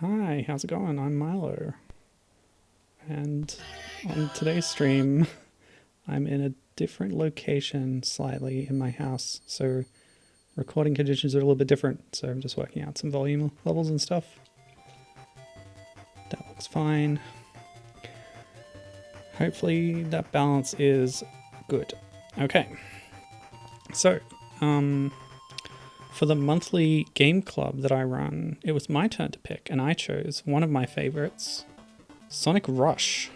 Hi, how's it going? I'm Milo, and on today's stream, I'm in a different location slightly in my house, so recording conditions are a little bit different, so I'm just working out some volume levels and stuff. That looks fine. Hopefully that balance is good. Okay, so, for the monthly game club that I run, it was my turn to pick, and I chose one of my favorites, Sonic Rush.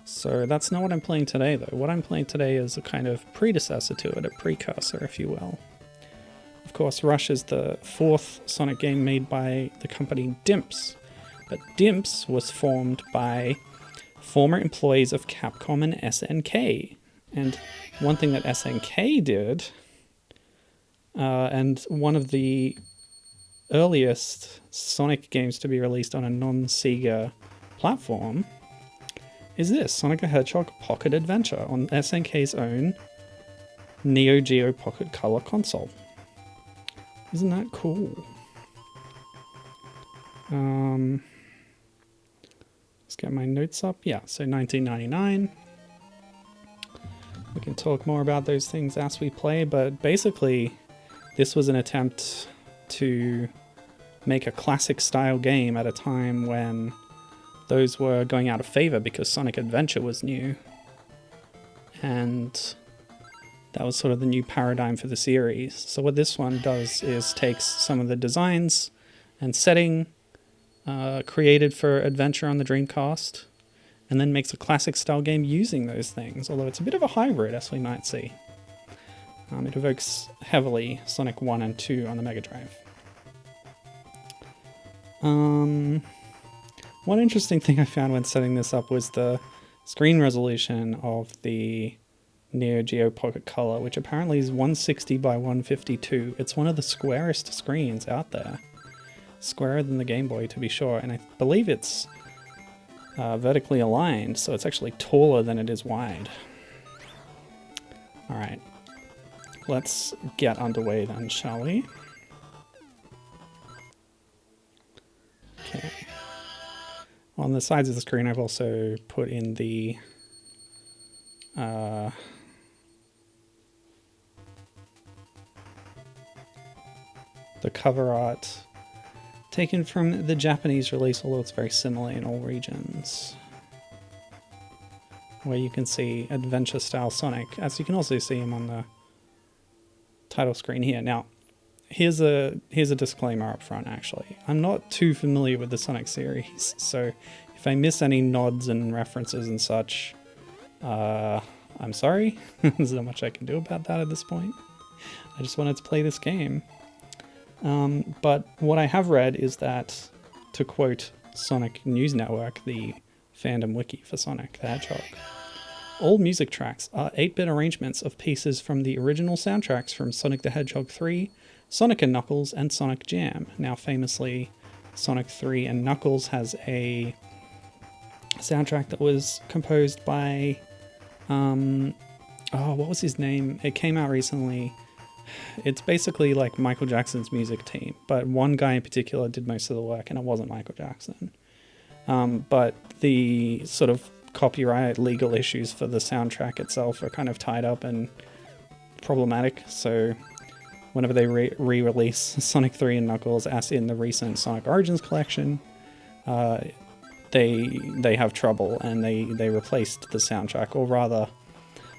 So that's not what I'm playing today, though. What I'm playing today is a kind of predecessor to it, a precursor, if you will. Of course, Rush is the fourth Sonic game made by the company Dimps, but Dimps was formed by former employees of Capcom and SNK. And one thing that SNK did, and one of the earliest Sonic games to be released on a non-Sega platform, is this, Sonic the Hedgehog Pocket Adventure on SNK's own Neo Geo Pocket Colour console. Isn't that cool? Let's get my notes up. Yeah, so 1999. We can talk more about those things as we play, but basically this was an attempt to make a classic style game at a time when those were going out of favor because Sonic Adventure was new. And that was sort of the new paradigm for the series. So what this one does is takes some of the designs and setting created for Adventure on the Dreamcast, and then makes a classic style game using those things, although it's a bit of a hybrid, as we might see. It evokes heavily Sonic 1 and 2 on the Mega Drive. One interesting thing I found when setting this up was the screen resolution of the Neo Geo Pocket Colour, which apparently is 160 by 152. It's one of the squarest screens out there. Squarer than the Game Boy, to be sure, and I believe it's vertically aligned, so it's actually taller than it is wide. Alright, let's get underway then, shall we? Okay. On the sides of the screen, I've also put in the cover art taken from the Japanese release, although it's very similar in all regions, where you can see adventure-style Sonic, as you can also see him on the title screen here. Now, here's a disclaimer up front, actually. I'm not too familiar with the Sonic series, so if I miss any nods and references and such, I'm sorry. There's not much I can do about that at this point. I just wanted to play this game. But what I have read is that, to quote Sonic News Network, the fandom wiki for Sonic the Hedgehog, all music tracks are 8-bit arrangements of pieces from the original soundtracks from Sonic the Hedgehog 3, Sonic and Knuckles, and Sonic Jam. Now, famously, Sonic 3 and Knuckles has a soundtrack that was composed by, what was his name? It came out recently. It's basically like Michael Jackson's music team, but one guy in particular did most of the work, and it wasn't Michael Jackson. But the sort of copyright legal issues for the soundtrack itself are kind of tied up and problematic, so whenever they re-release Sonic 3 and Knuckles, as in the recent Sonic Origins collection, they have trouble, and they replaced the soundtrack, or rather,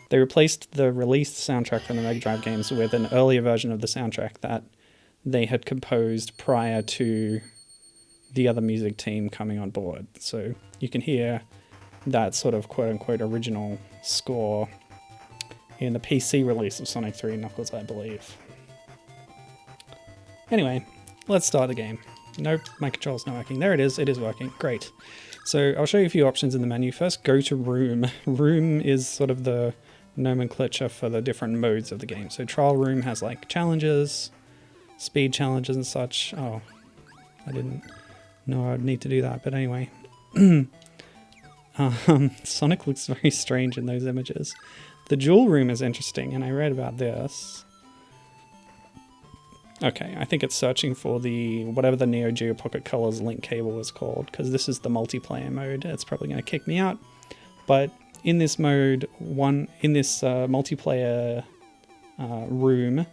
they replaced the released soundtrack from the Mega Drive games with an earlier version of the soundtrack that they had composed prior to the other music team coming on board. So you can hear that sort of quote-unquote original score in the PC release of Sonic 3 and Knuckles, I believe. Anyway, let's start the game. Nope, my control's not working. There it is working. Great. So I'll show you a few options in the menu. First, go to Room. Room is sort of the nomenclature for the different modes of the game. So Trial Room has like challenges, speed challenges and such. Oh, I didn't know I'd need to do that, but anyway. Sonic looks very strange in those images. The Jewel Room is interesting, and I read about this. Okay, I think it's searching for whatever the Neo Geo Pocket Color's link cable was called, because this is the multiplayer mode. It's probably going to kick me out. But in this mode, multiplayer room,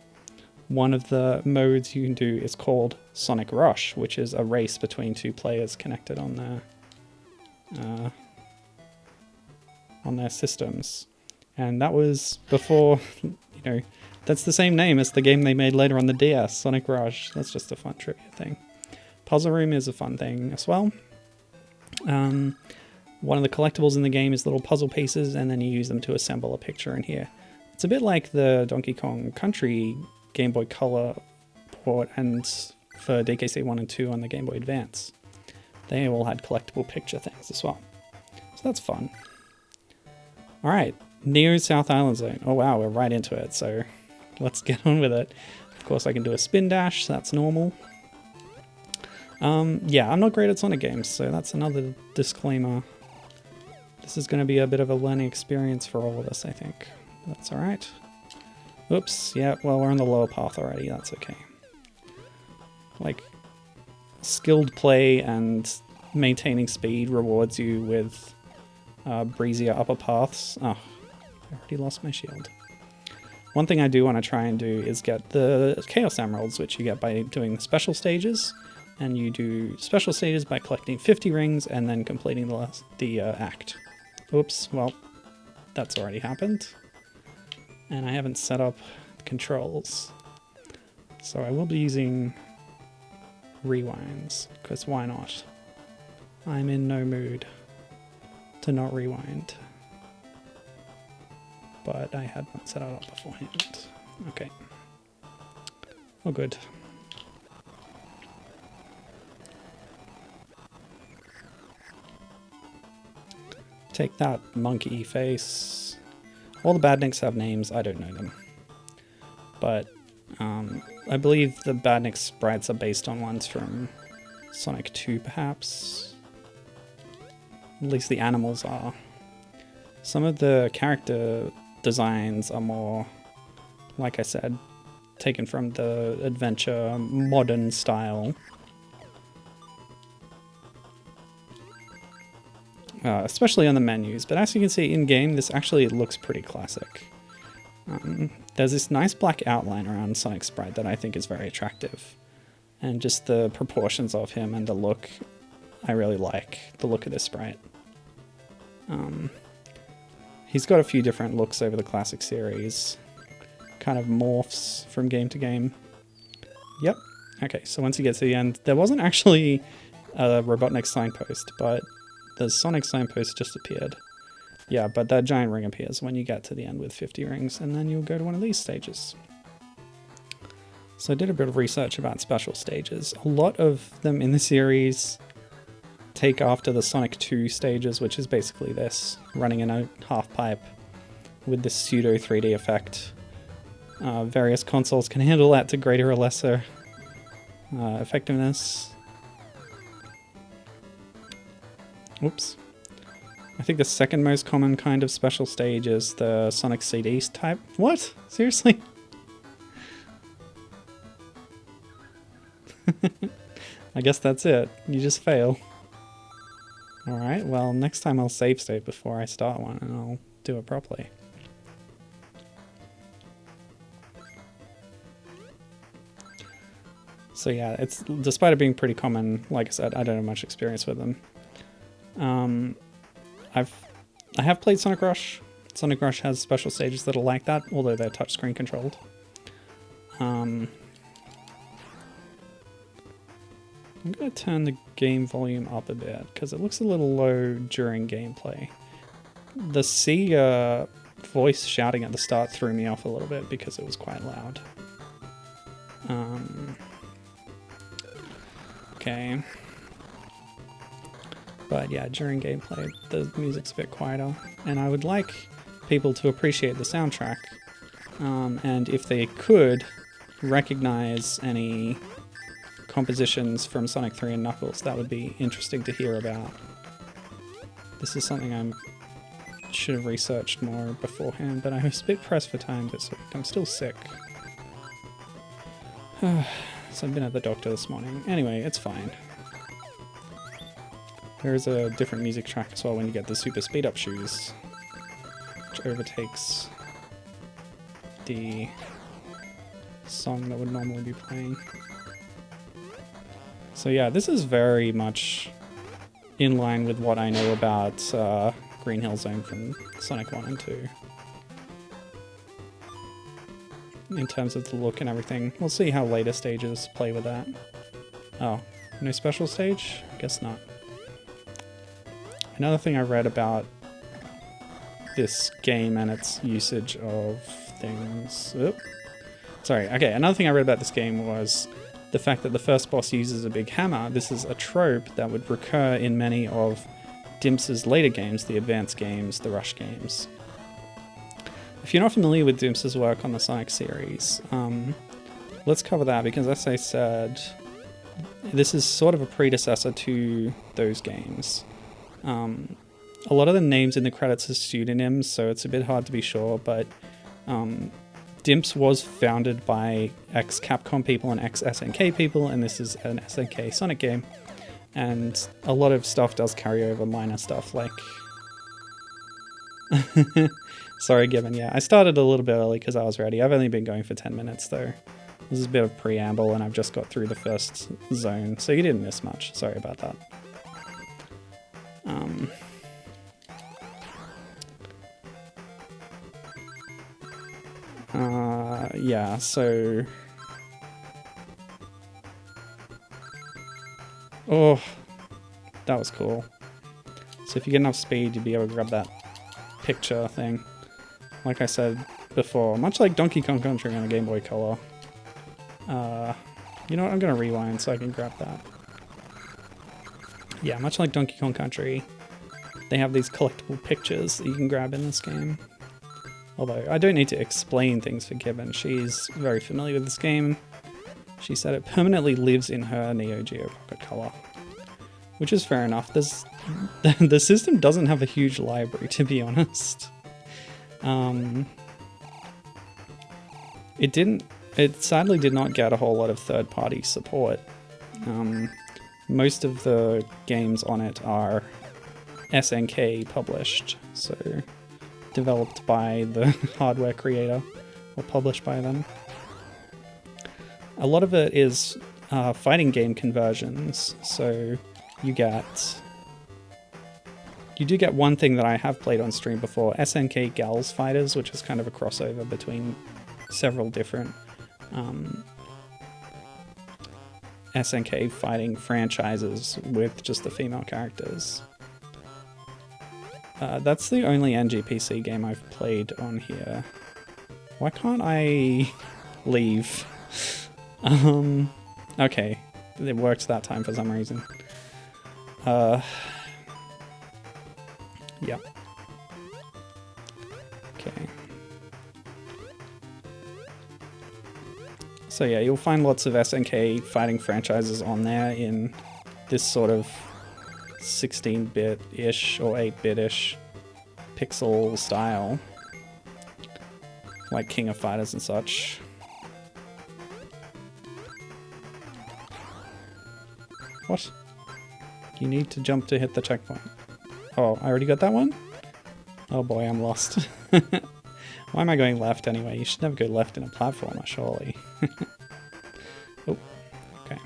one of the modes you can do is called Sonic Rush, which is a race between two players connected on their systems. And that was before, that's the same name as the game they made later on the DS, Sonic Rush. That's just a fun trivia thing. Puzzle Room is a fun thing as well. One of the collectibles in the game is little puzzle pieces, and then you use them to assemble a picture in here. It's a bit like the Donkey Kong Country Game Boy Color port and for DKC 1 and 2 on the Game Boy Advance. They all had collectible picture things as well. So that's fun. Alright, Neo South Island Zone. Oh wow, we're right into it, so let's get on with it. Of course I can do a spin dash, so that's normal. Yeah, I'm not great at Sonic games, so that's another disclaimer. This is going to be a bit of a learning experience for all of us, I think. That's alright. Oops, yeah, well, we're on the lower path already, that's okay. Like, skilled play and maintaining speed rewards you with breezier upper paths. Oh, I already lost my shield. One thing I do want to try and do is get the Chaos Emeralds, which you get by doing the special stages. And you do special stages by collecting 50 rings and then completing the act. Oops, well, that's already happened. And I haven't set up controls. So I will be using rewinds, because why not? I'm in no mood to not rewind. But I had not set it up beforehand. Okay. Oh, good. Take that, monkey face. All the badniks have names, I don't know them. But I believe the badnik sprites are based on ones from Sonic 2, perhaps. At least the animals are. Some of the character designs are more, like I said, taken from the adventure modern style. Especially on the menus, but as you can see in-game, this actually looks pretty classic. There's this nice black outline around Sonic's sprite that I think is very attractive. And just the proportions of him and the look, I really like the look of this sprite. He's got a few different looks over the classic series. Kind of morphs from game to game. Yep. Okay, so once you get to the end, there wasn't actually a Robotnik signpost, but the Sonic signpost just appeared. Yeah, but that giant ring appears when you get to the end with 50 rings, and then you'll go to one of these stages. So I did a bit of research about special stages. A lot of them in the series take after the Sonic 2 stages, which is basically this, running in a half pipe with this pseudo 3D effect. Various consoles can handle that to greater or lesser effectiveness. Oops. I think the second most common kind of special stage is the Sonic CD type. What? Seriously? I guess that's it. You just fail. Alright, well, next time I'll save state before I start one and I'll do it properly. So yeah, it's despite it being pretty common, like I said, I don't have much experience with them. I have played Sonic Rush. Sonic Rush has special stages that are like that, although they're touchscreen controlled. I'm going to turn the game volume up a bit, because it looks a little low during gameplay. The C voice shouting at the start threw me off a little bit, because it was quite loud. Okay. But yeah, during gameplay, the music's a bit quieter, and I would like people to appreciate the soundtrack, and if they could recognize any compositions from Sonic 3 and Knuckles, that would be interesting to hear about. This is something I should have researched more beforehand, but I was a bit pressed for time this week. I'm still sick. So I've been at the doctor this morning. Anyway, it's fine. There is a different music track as well when you get the super speed up shoes, which overtakes the song that would normally be playing. So yeah, this is very much in line with what I know about Green Hill Zone from Sonic 1 and 2. In terms of the look and everything. We'll see how later stages play with that. Oh, no special stage? Guess not. Another thing I read about this game and its usage of things... Oop. Sorry, okay, another thing I read about this game was the fact that the first boss uses a big hammer. This is a trope that would recur in many of Dimps' later games, the advanced games, the Rush games. If you're not familiar with Dimps' work on the Sonic series, let's cover that because as I said, this is sort of a predecessor to those games. A lot of the names in the credits are pseudonyms, so it's a bit hard to be sure, but Dimps was founded by ex-Capcom people and ex-SNK people, and this is an SNK Sonic game. And a lot of stuff does carry over, minor stuff like... Sorry, Gibbon, yeah. I started a little bit early because I was ready. I've only been going for 10 minutes though. This is a bit of preamble and I've just got through the first zone, so you didn't miss much. Sorry about that. Yeah, so... Oh, that was cool. So if you get enough speed, you'd be able to grab that picture thing. Like I said before, much like Donkey Kong Country on a Game Boy Color. You know what, I'm gonna rewind so I can grab that. Yeah, much like Donkey Kong Country, they have these collectible pictures that you can grab in this game. Although, I don't need to explain things for Gibbon, she's very familiar with this game. She said it permanently lives in her Neo Geo Pocket Colour. Which is fair enough. The system doesn't have a huge library, to be honest. It sadly did not get a whole lot of third-party support. Most of the games on it are SNK published, so developed by the hardware creator, or published by them. A lot of it is fighting game conversions, so you do get one thing that I have played on stream before, SNK Gals Fighters, which is kind of a crossover between several different SNK fighting franchises with just the female characters. That's the only NGPC game I've played on here. Why can't I leave? Okay, it worked that time for some reason. Yeah. Okay. So yeah, you'll find lots of SNK fighting franchises on there in this sort of 16-bit-ish or 8-bit-ish pixel style. Like King of Fighters and such. What? You need to jump to hit the checkpoint. Oh, I already got that one? Oh boy, I'm lost. Why am I going left anyway? You should never go left in a platformer, surely. Oh, okay.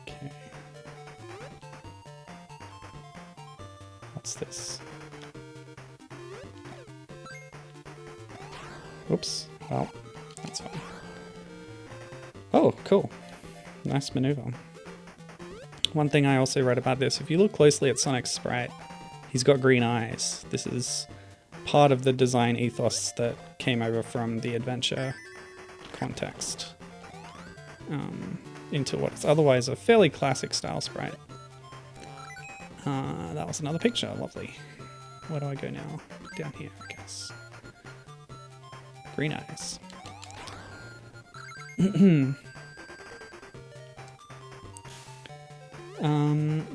Okay. What's this? Oops. Well, that's fine. Oh, cool. Nice maneuver. One thing I also read about this, if you look closely at Sonic's sprite, he's got green eyes. This is part of the design ethos that came over from the adventure context into what is otherwise a fairly classic style sprite. That was another picture, lovely. Where do I go now? Down here, I guess. Green eyes.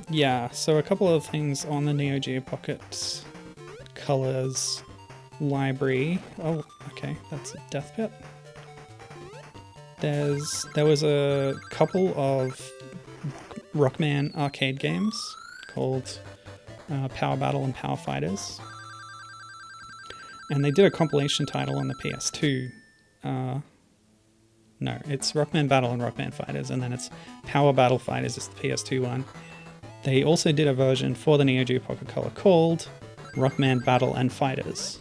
Yeah, so a couple of things on the Neo Geo Pocket Colors library. Oh, okay, that's a death pit. There was a couple of Rockman arcade games called Power Battle and Power Fighters. And they did a compilation title on the PS2. No, it's Rockman Battle and Rockman Fighters, and then it's Power Battle Fighters is the PS2 one. They also did a version for the Neo Geo Pocket Colour called Rockman Battle and Fighters.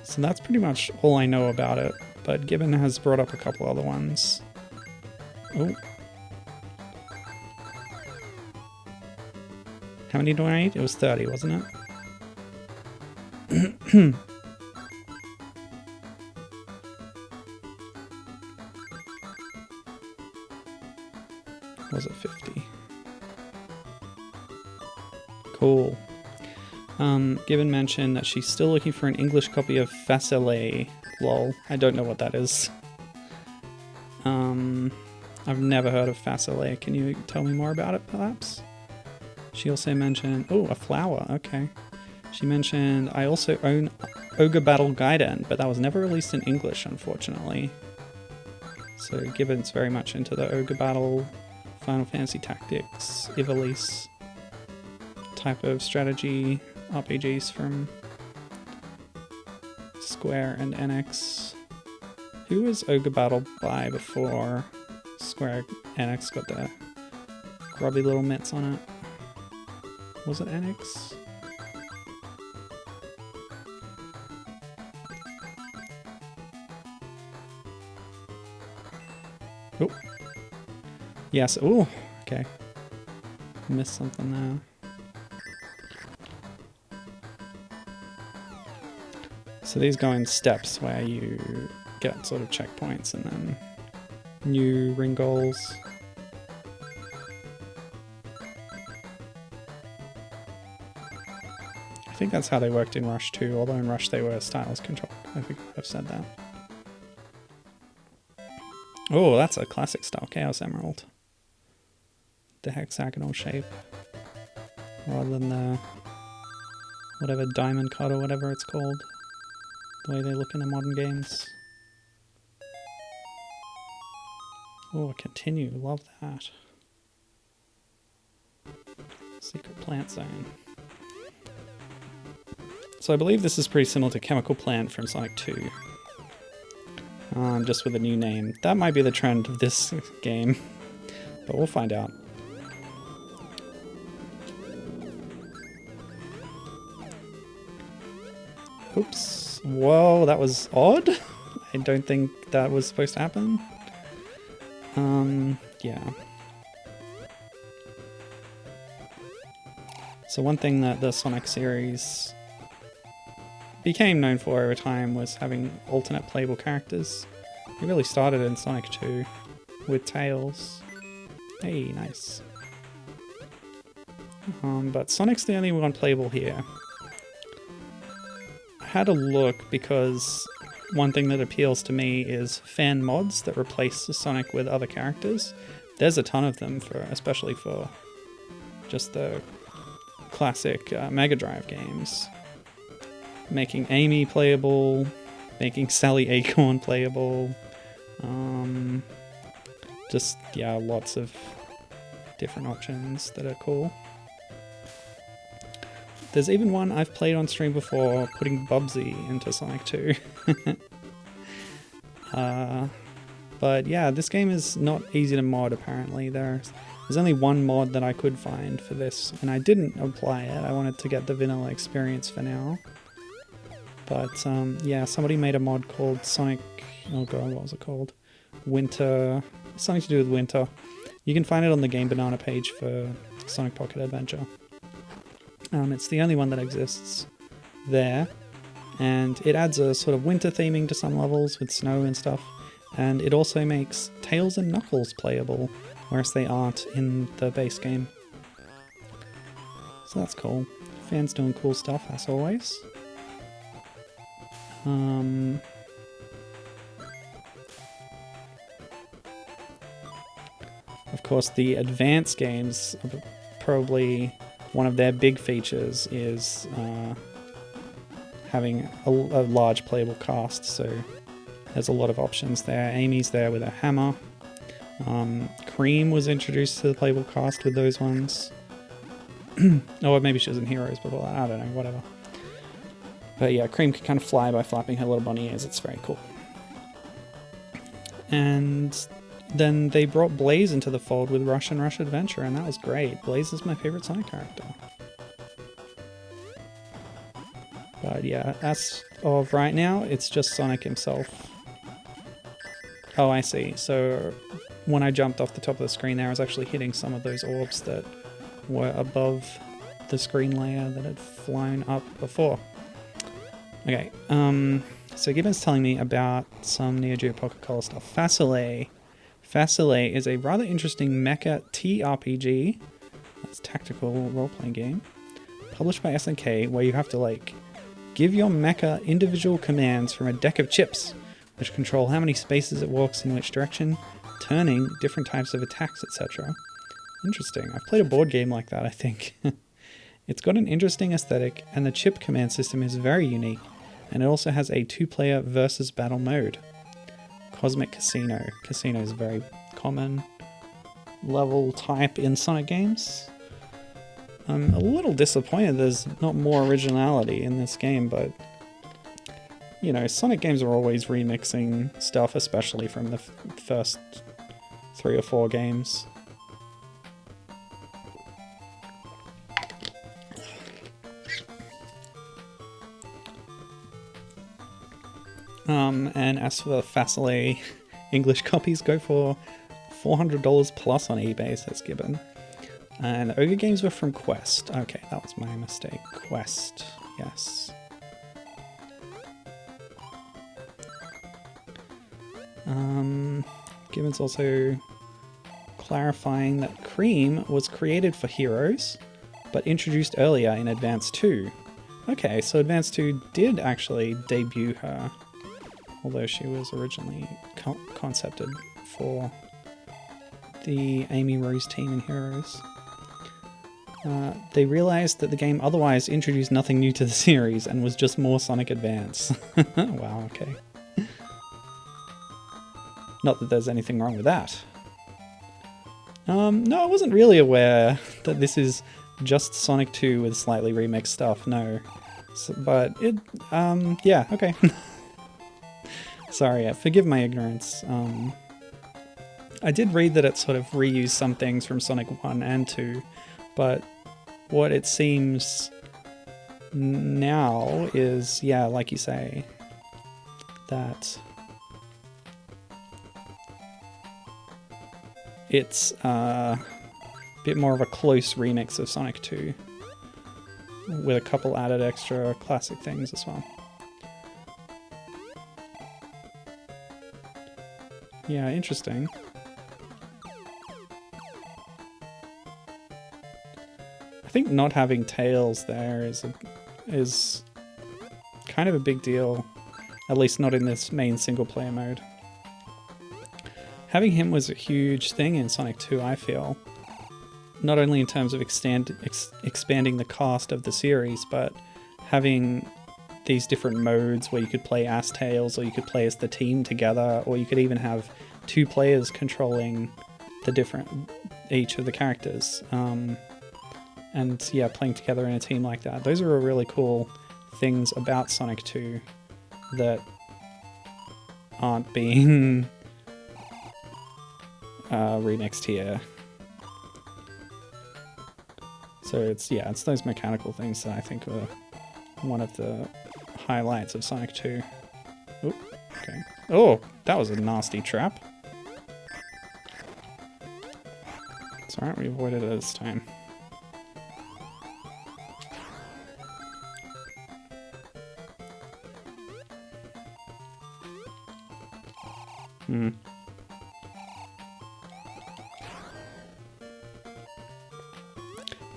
So that's pretty much all I know about it, but Gibbon has brought up a couple other ones. Oh. How many do I need? It was 30, wasn't it? Was it 50? Cool. Gibbon mentioned that she's still looking for an English copy of Facile. Lol. I don't know what that is. I've never heard of Facile. Can you tell me more about it, perhaps? She also mentioned... Oh, a flower. Okay. She mentioned, I also own Ogre Battle Gaiden, but that was never released in English, unfortunately. So Gibbon's very much into the Ogre Battle, Final Fantasy Tactics, Ivalice type of strategy RPGs from Square and NX. Who was Ogre Battle by before Square NX got their grubby little mitts on it? Was it NX? Oh. Yes. Oh, okay. Missed something there. So these go in steps where you get sort of checkpoints and then new ring goals. I think that's how they worked in Rush 2, although in Rush they were styles controlled. I think I've said that. Oh, that's a classic style Chaos Emerald. The hexagonal shape. Rather than the whatever diamond cut or whatever it's called. The way they look in the modern games. Oh, continue. Love that. Secret plant zone. So I believe this is pretty similar to Chemical Plant from Sonic 2. Just with a new name. That might be the trend of this game, but we'll find out. Oops. Whoa, that was odd. I don't think that was supposed to happen. Yeah. So one thing that the Sonic series became known for over time was having alternate playable characters. It really started in Sonic 2 with Tails. Hey, nice. But Sonic's the only one playable here. I had a look because one thing that appeals to me is fan mods that replace Sonic with other characters. There's a ton of them, especially for just the classic Mega Drive games. Making Amy playable, making Sally Acorn playable, just, yeah, lots of different options that are cool. There's even one I've played on stream before, putting Bubsy into Sonic 2. But yeah, this game is not easy to mod apparently. There's only one mod that I could find for this, and I didn't apply it. I wanted to get the vanilla experience for now. But yeah, somebody made a mod called Sonic... Oh god, what was it called? Winter... Something to do with winter. You can find it on the Game Banana page for Sonic Pocket Adventure. It's the only one that exists there. And it adds a sort of winter theming to some levels with snow and stuff. And it also makes Tails and Knuckles playable, whereas they aren't in the base game. So that's cool. Fans doing cool stuff, as always. Of course, the advanced games are probably one of their big features is having a large playable cast, so there's a lot of options there. Amy's there with a hammer. Cream was introduced to the playable cast with those ones. Or maybe she was in Heroes before that, I don't know, whatever. But yeah, Cream can kind of fly by flapping her little bunny ears, it's very cool. And then they brought Blaze into the fold with Rush and Rush Adventure, and that was great. Blaze is my favorite Sonic character. But yeah, as of right now, it's just Sonic himself. Oh, I see. So when I jumped off the top of the screen there, I was actually hitting some of those orbs that were above the screen layer that had flown up before. Okay, so Gibbon's telling me about some Neo Geo Pocket Colour stuff. Facile. Facile is a rather interesting mecha TRPG, that's tactical role-playing game, published by SNK, where you have to, like, give your mecha individual commands from a deck of chips, which control how many spaces it walks in which direction, turning, different types of attacks, etc. Interesting. I've played a board game like that, I think. It's got an interesting aesthetic, and the chip command system is very unique, and it also has a 2-player versus battle mode. Cosmic Casino. Casino is a very common level type in Sonic games. I'm a little disappointed there's not more originality in this game, but you know, Sonic games are always remixing stuff, especially from the first 3 or 4 games. And as for the Facile English copies, go for $400 plus on eBay, says Gibbon. And the Ogre games were from Quest. Okay, that was my mistake. Quest, yes. Gibbon's also clarifying that Cream was created for Heroes, but introduced earlier in Advance 2. Okay, so Advance 2 did actually debut her, although she was originally concepted for the Amy Rose team in Heroes. They realized that the game otherwise introduced nothing new to the series and was just more Sonic Advance. Wow, okay. Not that there's anything wrong with that. No, I wasn't really aware that this is just Sonic 2 with slightly remixed stuff, no. So, but it, yeah, okay. Sorry, forgive my ignorance. I did read that it sort of reused some things from Sonic 1 and 2, but what it seems now is, yeah, like you say, that it's a bit more of a close remix of Sonic 2, with a couple added extra classic things as well. Yeah, interesting. I think not having Tails there is kind of a big deal, at least not in this main single-player mode. Having him was a huge thing in Sonic 2, I feel. Not only in terms of expanding the cast of the series, but having these different modes where you could play as Tails, or you could play as the team together, or you could even have 2 players controlling each of the characters. And yeah, playing together in a team like that. Those are really cool things about Sonic 2 that aren't being remixed here. So it's those mechanical things that I think are one of the highlights of Sonic 2. Oop, okay. Oh, that was a nasty trap. It's alright, we avoided it this time.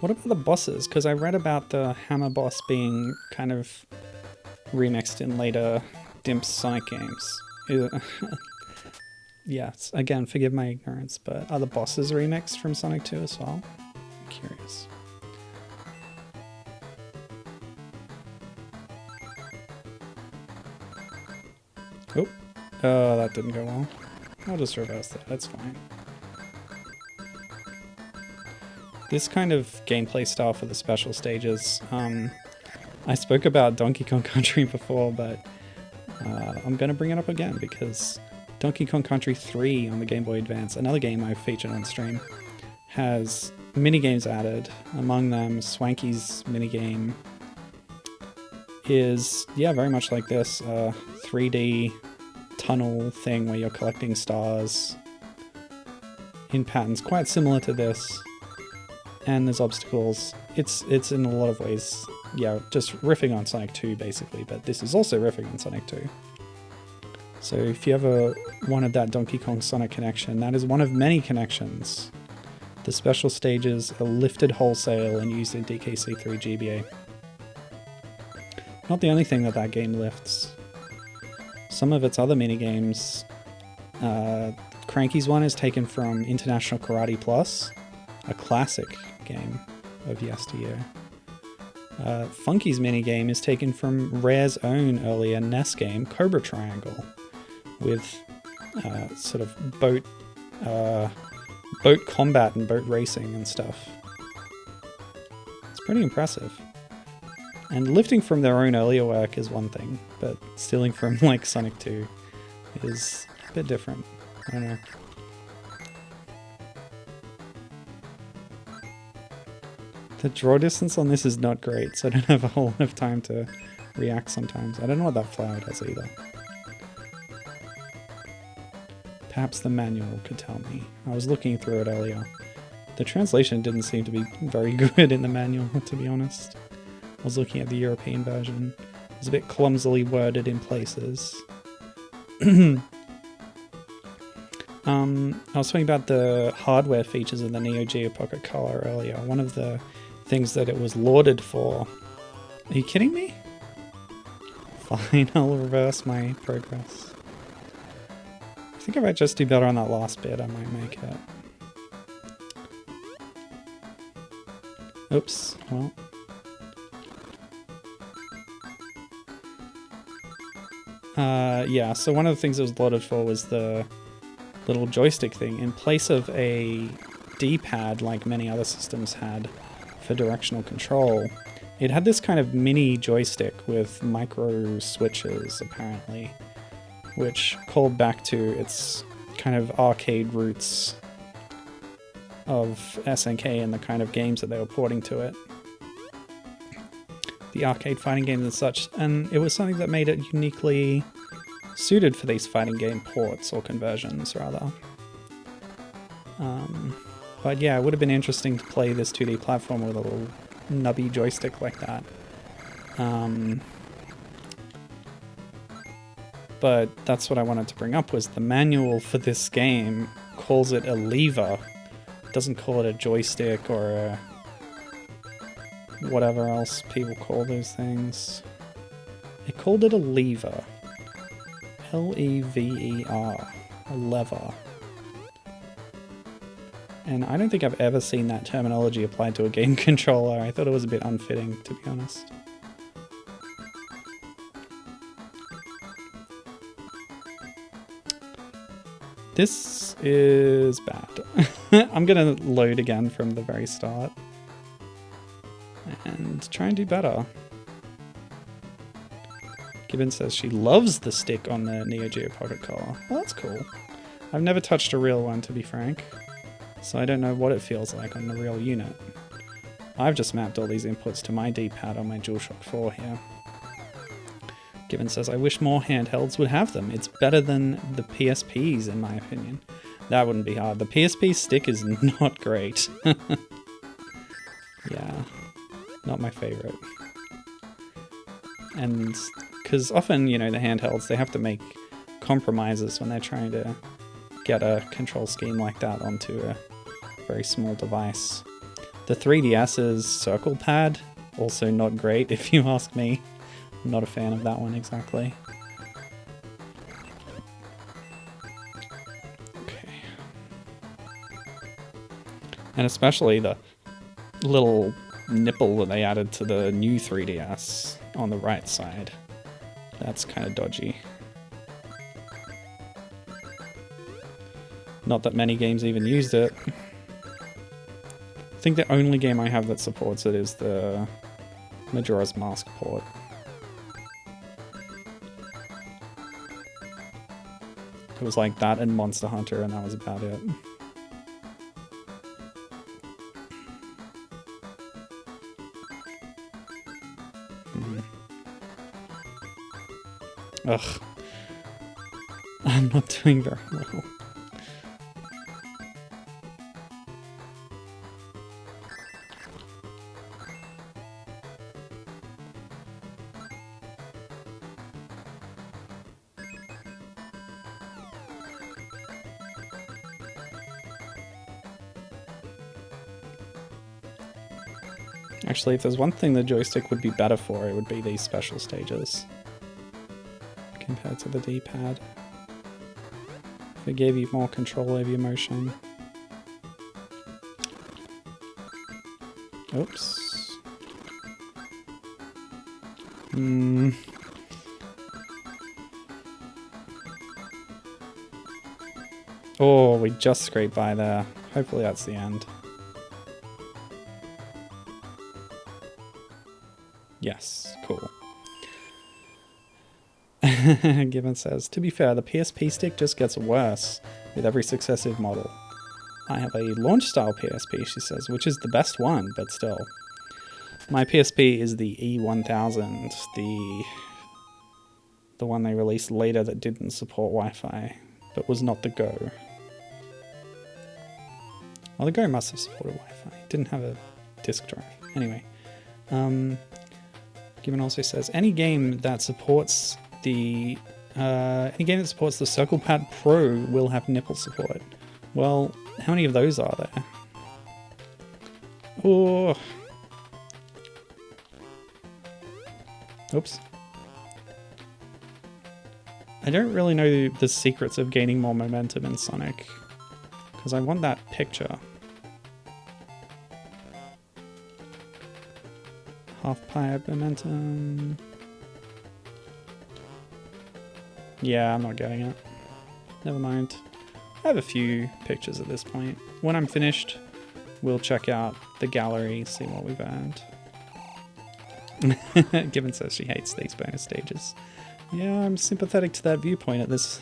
What about the bosses? Because I read about the hammer boss being kind of remixed in later Dimps Sonic games. Yes, again, forgive my ignorance, but are the bosses remixed from Sonic 2 as well? I'm curious. Oh, that didn't go well. I'll just reverse that, that's fine. This kind of gameplay style for the special stages, I spoke about Donkey Kong Country before, but I'm going to bring it up again because Donkey Kong Country 3 on the Game Boy Advance, another game I've featured on stream, has minigames added. Among them, Swanky's minigame is, yeah, very much like this, 3D tunnel thing where you're collecting stars in patterns quite similar to this. And there's obstacles. It's in a lot of ways, yeah, just riffing on Sonic 2 basically, but this is also riffing on Sonic 2. So if you ever wanted that Donkey Kong Sonic connection, that is one of many connections. The special stages are lifted wholesale and used in DKC3 GBA. Not the only thing that game lifts. Some of its other minigames, Cranky's one is taken from International Karate Plus, a classic game of yesteryear. Funky's minigame is taken from Rare's own earlier NES game, Cobra Triangle, with sort of boat combat and boat racing and stuff. It's pretty impressive. And lifting from their own earlier work is one thing, but stealing from like Sonic 2 is a bit different. I don't know. The draw distance on this is not great, so I don't have a whole lot of time to react sometimes. I don't know what that flower does either. Perhaps the manual could tell me. I was looking through it earlier. The translation didn't seem to be very good in the manual, to be honest. I was looking at the European version. It was a bit clumsily worded in places. I was talking about the hardware features of the Neo Geo Pocket Colour earlier. One of the things that it was lauded for. Are you kidding me? Fine, I'll reverse my progress. I think if I just do better on that last bit, I might make it. Oops, well. Yeah, so one of the things it was lauded for was the little joystick thing. In place of a D-pad like many other systems had for directional control, it had this kind of mini joystick with micro switches, apparently, which called back to its kind of arcade roots of SNK and the kind of games that they were porting to it. The arcade fighting games and such, and it was something that made it uniquely suited for these fighting game ports, or conversions, rather. But yeah, it would have been interesting to play this 2D platform with a little nubby joystick like that. But that's what I wanted to bring up, was the manual for this game calls it a lever. It doesn't call it a joystick or a whatever else people call those things. It called it a lever. L-E-V-E-R. A lever. And I don't think I've ever seen that terminology applied to a game controller. I thought it was a bit unfitting, to be honest. This is bad. I'm gonna load again from the very start and try and do better. Gibbon says she loves the stick on the Neo Geo Pocket Colour. Well, that's cool. I've never touched a real one, to be frank, so I don't know what it feels like on the real unit. I've just mapped all these inputs to my D-pad on my DualShock 4 here. Gibbon says, I wish more handhelds would have them. It's better than the PSPs, in my opinion. That wouldn't be hard. The PSP stick is not great. Yeah, not my favorite. And because often, you know, the handhelds, they have to make compromises when they're trying to get a control scheme like that onto a very small device. The 3DS's circle pad, also not great if you ask me. I'm not a fan of that one exactly. Okay. And especially the little nipple that they added to the new 3DS on the right side. That's kind of dodgy. Not that many games even used it. I think the only game I have that supports it is the Majora's Mask port. It was like that and Monster Hunter, and that was about it. Ugh. I'm not doing very well. Actually, if there's one thing the joystick would be better for, it would be these special stages. Compared to the D-pad. If it gave you more control over your motion. Oops. Oh, we just scraped by there. Hopefully that's the end. Yes, cool. Given says, to be fair, the PSP stick just gets worse with every successive model. I have a launch style PSP, she says, which is the best one, but still. My PSP is the E1000, the one they released later that didn't support Wi-Fi, but was not the Go. Well, the Go must have supported Wi-Fi. It didn't have a disk drive. Anyway. Given also says, any game that supports the Circle Pad Pro will have nipple support. Well, how many of those are there? Oh. Oops. I don't really know the secrets of gaining more momentum in Sonic, because I want that picture. Half pipe momentum. Yeah, I'm not getting it. Never mind. I have a few pictures at this point. When I'm finished, we'll check out the gallery, see what we've earned. Given says she hates these bonus stages. Yeah, I'm sympathetic to that viewpoint at this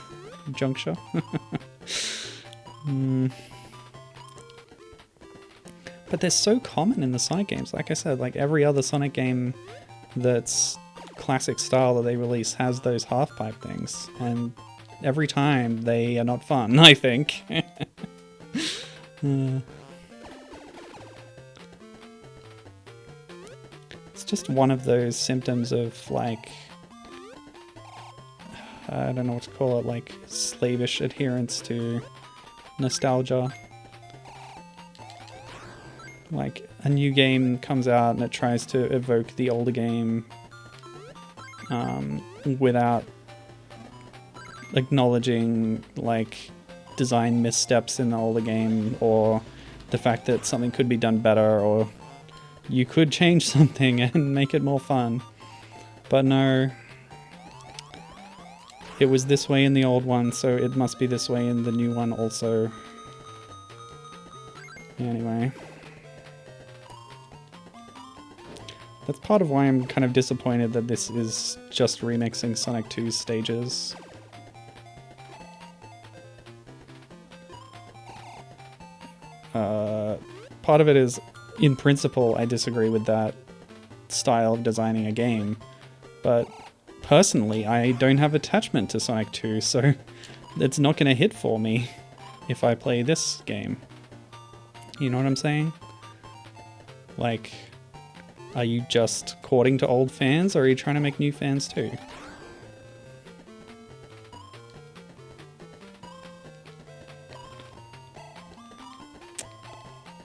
juncture. But they're so common in the Sonic games. Like I said, like every other Sonic game that's classic style that they release has those half-pipe things. And every time they are not fun, I think. It's just one of those symptoms of, like, I don't know what to call it, like slavish adherence to nostalgia. Like, a new game comes out and it tries to evoke the older game without acknowledging, like, design missteps in the older game, or the fact that something could be done better, or you could change something and make it more fun. But no, it was this way in the old one, so it must be this way in the new one also. Anyway. That's part of why I'm kind of disappointed that this is just remixing Sonic 2's stages. Part of it is, in principle, I disagree with that style of designing a game, but personally, I don't have attachment to Sonic 2, so it's not going to hit for me if I play this game. You know what I'm saying? Like, are you just courting to old fans, or are you trying to make new fans too?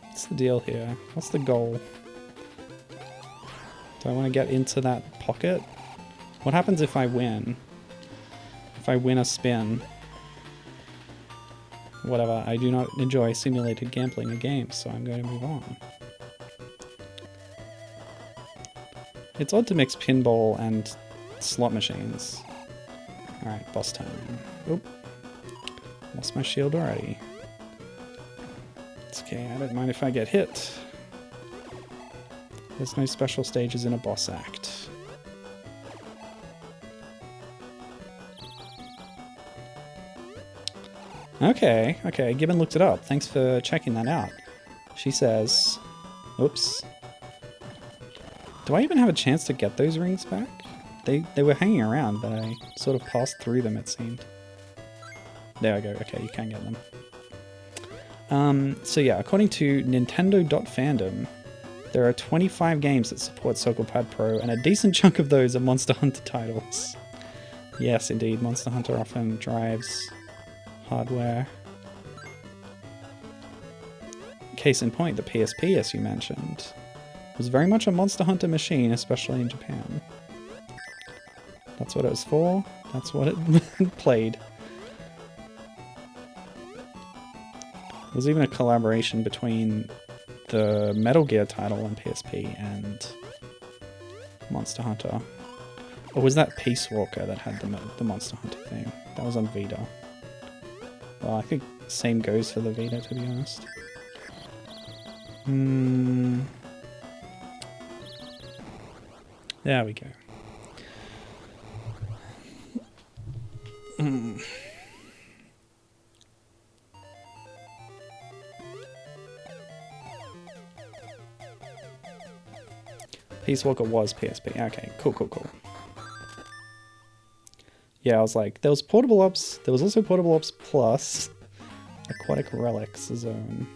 What's the deal here? What's the goal? Do I want to get into that pocket? What happens if I win? If I win a spin? Whatever, I do not enjoy simulated gambling in games, so I'm going to move on. It's odd to mix pinball and slot machines. Alright, boss time. Oop. Lost my shield already. Okay, I don't mind if I get hit. There's no special stages in a boss act. Okay, okay, Gibbon looked it up. Thanks for checking that out. She says... Oops. Do I even have a chance to get those rings back? They were hanging around, but I sort of passed through them, it seemed. There I go. Okay, you can get them. So yeah, according to Nintendo.fandom, there are 25 games that support Circle Pad Pro, and a decent chunk of those are Monster Hunter titles. Yes, indeed, Monster Hunter often drives hardware. Case in point, the PSP, as you mentioned, was very much a Monster Hunter machine, especially in Japan. That's what it was for. That's what it played. There was even a collaboration between the Metal Gear title on PSP and Monster Hunter. Or was that Peace Walker that had the Monster Hunter thing? That was on Vita. Well, I think same goes for the Vita, to be honest. There we go. Peace Walker was PSP. Okay, cool. Yeah, I was like, there was Portable Ops, there was also Portable Ops Plus, Aquatic Relics Zone.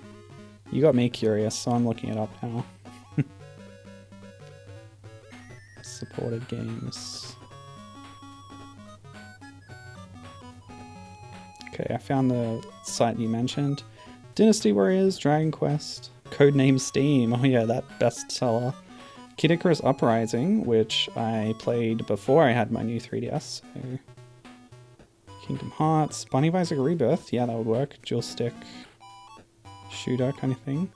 You got me curious, so I'm looking it up now. Supported games. Okay, I found the site you mentioned. Dynasty Warriors, Dragon Quest, Codename Steam, oh yeah, that bestseller. Kid Icarus Uprising, which I played before I had my new 3DS. So. Kingdom Hearts, Bunny Isaac Rebirth, yeah, that would work. Dual stick shooter kind of thing.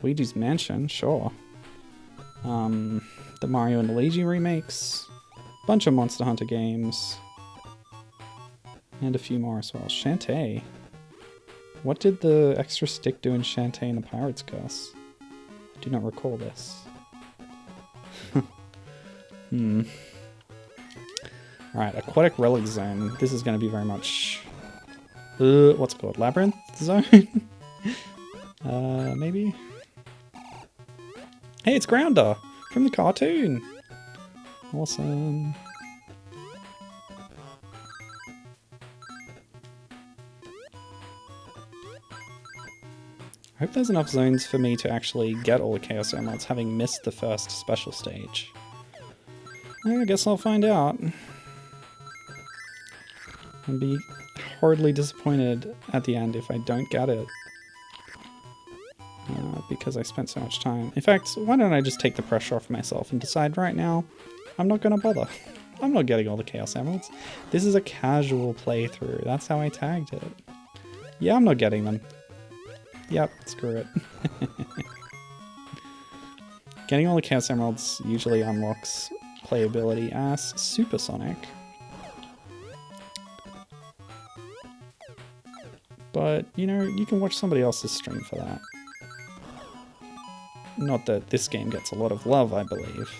Luigi's Mansion, sure. The Mario and Luigi remakes. Bunch of Monster Hunter games. And a few more as well. Shantae. What did the extra stick do in Shantae and the Pirate's Curse? I do not recall this. Alright, Aquatic Relic Zone. This is going to be very much... what's it called? Labyrinth Zone? Maybe? Hey, it's Grounder! From the cartoon! Awesome. I hope there's enough zones for me to actually get all the Chaos Emeralds, having missed the first special stage. I guess I'll find out. And be horridly disappointed at the end if I don't get it. Because I spent so much time. In fact, why don't I just take the pressure off myself and decide right now, I'm not going to bother. I'm not getting all the Chaos Emeralds. This is a casual playthrough. That's how I tagged it. Yeah, I'm not getting them. Yep, screw it. Getting all the Chaos Emeralds usually unlocks playability as Supersonic. But, you know, you can watch somebody else's stream for that. Not that this game gets a lot of love, I believe.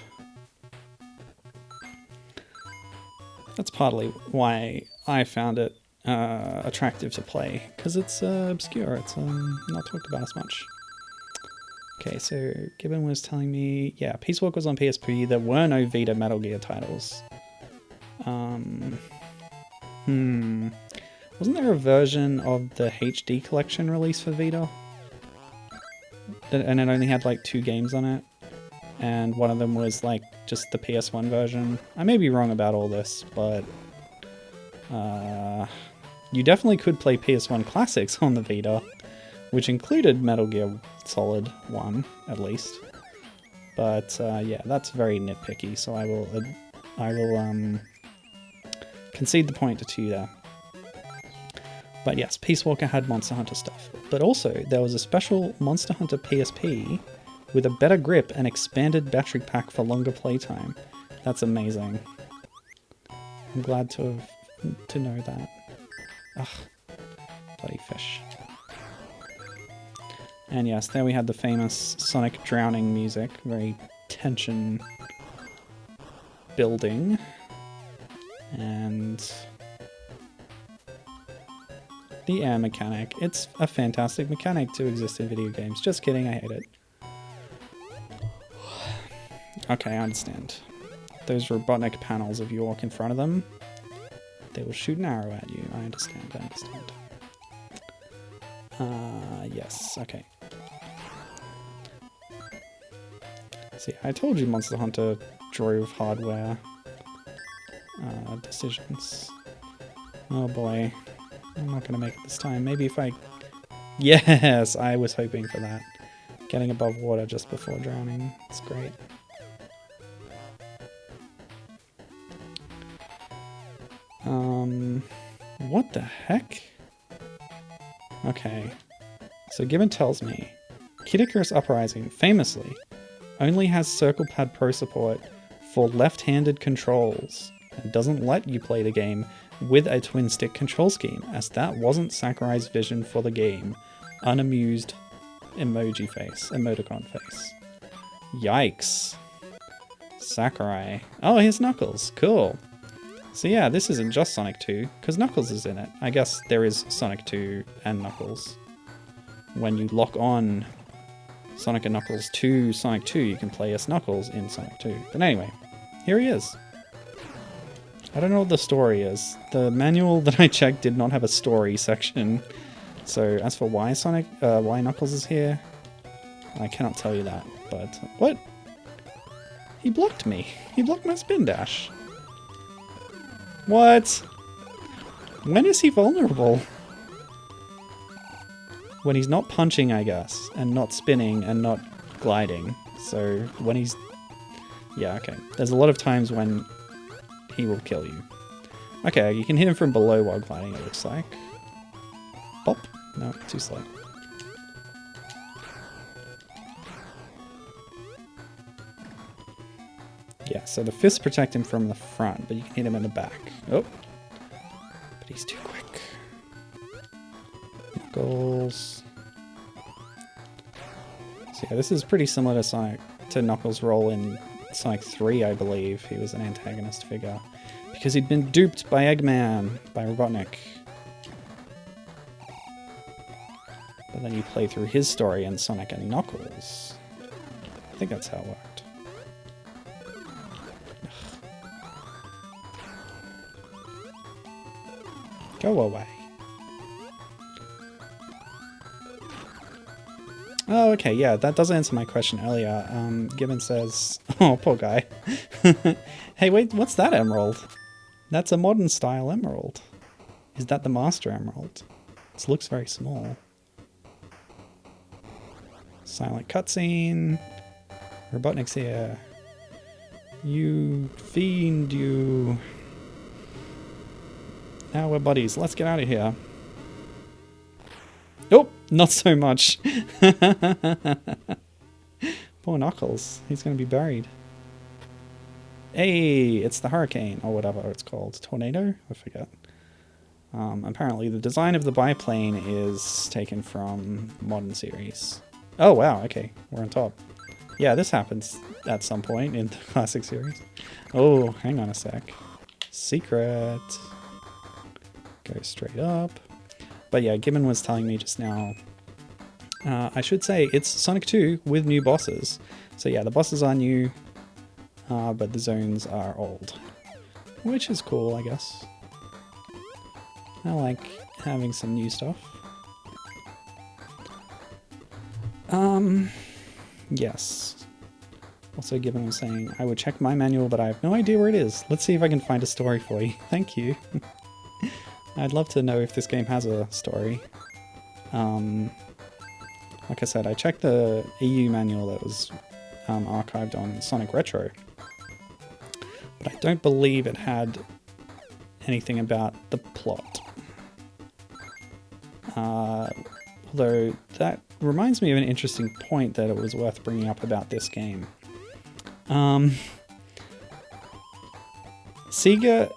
That's partly why I found it attractive to play, because it's obscure, it's not talked about as much. Okay, so Gibbon was telling me, yeah, Peace Walk was on PSP, there were no Vita Metal Gear titles. Wasn't there a version of the HD collection released for Vita? And it only had like 2 games on it, and one of them was like just the PS1 version. I may be wrong about all this, but you definitely could play PS1 classics on the Vita, which included Metal Gear Solid 1 at least. But yeah, that's very nitpicky, so I will concede the point to you there. But yes, Peace Walker had Monster Hunter stuff. But also, there was a special Monster Hunter PSP with a better grip and expanded battery pack for longer playtime. That's amazing. I'm glad to know that. Ugh, bloody fish. And yes, there we had the famous Sonic drowning music, very tension building. And the air mechanic. It's a fantastic mechanic to exist in video games. Just kidding, I hate it. Okay, I understand. Those Robotnik panels, if you walk in front of them, they will shoot an arrow at you. I understand, I understand. Yes, okay. See, I told you Monster Hunter drove hardware decisions. Oh boy. I'm not gonna make it this time. Maybe if I... Yes! I was hoping for that. Getting above water just before drowning. It's great. What the heck? Okay. So Gibbon tells me Kid Icarus Uprising, famously, only has Circle Pad Pro support for left-handed controls and doesn't let you play the game with a twin-stick control scheme, as that wasn't Sakurai's vision for the game. Unamused emoticon face. Yikes. Sakurai. Oh, here's Knuckles. Cool. So yeah, this isn't just Sonic 2, because Knuckles is in it. I guess there is Sonic 2 and Knuckles. When you lock on Sonic and Knuckles to Sonic 2, you can play as Knuckles in Sonic 2. But anyway, here he is. I don't know what the story is. The manual that I checked did not have a story section. So as for why why Knuckles is here, I cannot tell you that. But what? He blocked me. He blocked my spin dash. What? When is he vulnerable? When he's not punching, I guess, and not spinning and not gliding. So when he's... Yeah, okay. There's a lot of times when he will kill you. Okay, you can hit him from below while gliding, it looks like. Pop. No, too slow. Yeah, so the fists protect him from the front, but you can hit him in the back. Oh. But he's too quick. Knuckles. So yeah, this is pretty similar to Knuckles' role in Sonic 3, I believe. He was an antagonist figure. Because he'd been duped by Eggman, by Robotnik. But then you play through his story in Sonic and Knuckles. I think that's how it worked. Go away. Oh, okay, yeah, that does answer my question earlier. Gibbon says... Oh, poor guy. Hey, wait, what's that emerald? That's a modern style emerald. Is that the Master Emerald? This looks very small. Silent cutscene. Robotnik's here. You fiend, you... Now we're buddies. Let's get out of here. Oh, not so much. Poor Knuckles. He's going to be buried. Hey, it's the hurricane, or whatever it's called. Tornado? I forget. Apparently the design of the biplane is taken from modern series. Oh, wow, okay. We're on top. Yeah, this happens at some point in the classic series. Oh, hang on a sec. Secret. Go straight up. But yeah, Gibbon was telling me just now, I should say it's Sonic 2 with new bosses. So yeah, the bosses are new, but the zones are old. Which is cool, I guess. I like having some new stuff. Yes. Also, Gibbon was saying, I would check my manual, but I have no idea where it is. Let's see if I can find a story for you. Thank you. I'd love to know if this game has a story. Like I said, I checked the EU manual that was archived on Sonic Retro, but I don't believe it had anything about the plot. Although that reminds me of an interesting point that it was worth bringing up about this game. Sega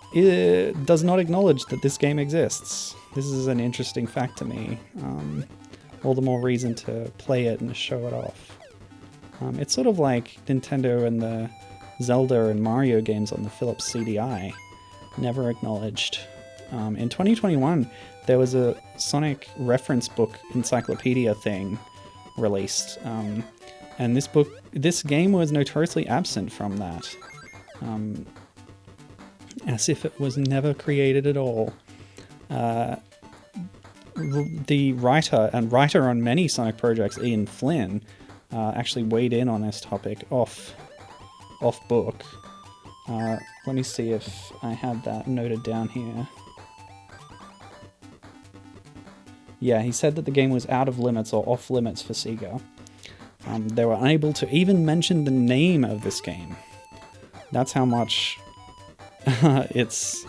does not acknowledge that this game exists. This is an interesting fact to me. all the more reason to play it and show it off. It's sort of like Nintendo and the Zelda and Mario games on the Philips CDI, never acknowledged. In 2021, there was a Sonic reference book encyclopedia thing released, and this game was notoriously absent from that, as if it was never created at all. The writer on many Sonic projects, Ian Flynn, actually weighed in on this topic off book. Let me see if I have that noted down here. Yeah, he said that the game was out of limits or off limits for Sega. They were unable to even mention the name of this game. That's how much it's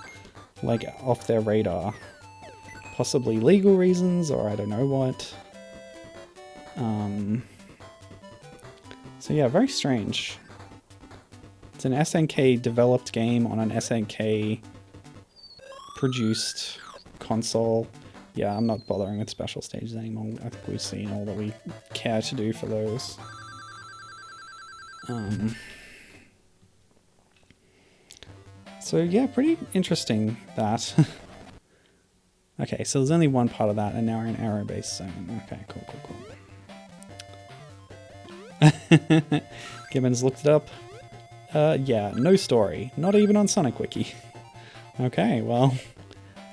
like off their radar. Possibly legal reasons, or I don't know what. So yeah, very strange. It's an SNK developed game on an SNK produced console. Yeah, I'm not bothering with special stages anymore. I think we've seen all that we care to do for those. So yeah, pretty interesting that. Okay, so there's only one part of that, and now we're in arrow-based zone. Okay, cool. Gibbons looked it up. Yeah, no story. Not even on Sonic Wiki. Okay, well,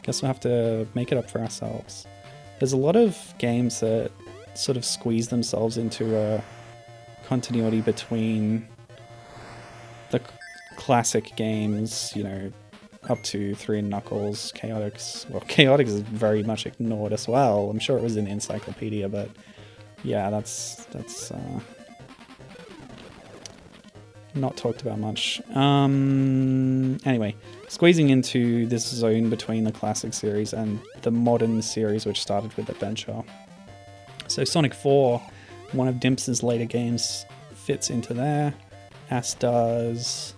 guess we'll have to make it up for ourselves. There's a lot of games that sort of squeeze themselves into a continuity between the classic games, you know, up to 3 and Knuckles, Chaotix. Well, Chaotix is very much ignored as well. I'm sure it was in the encyclopedia, but yeah, that's not talked about much. Anyway, squeezing into this zone between the classic series and the modern series, which started with Adventure. So Sonic 4, one of Dimps' later games, fits into there, as does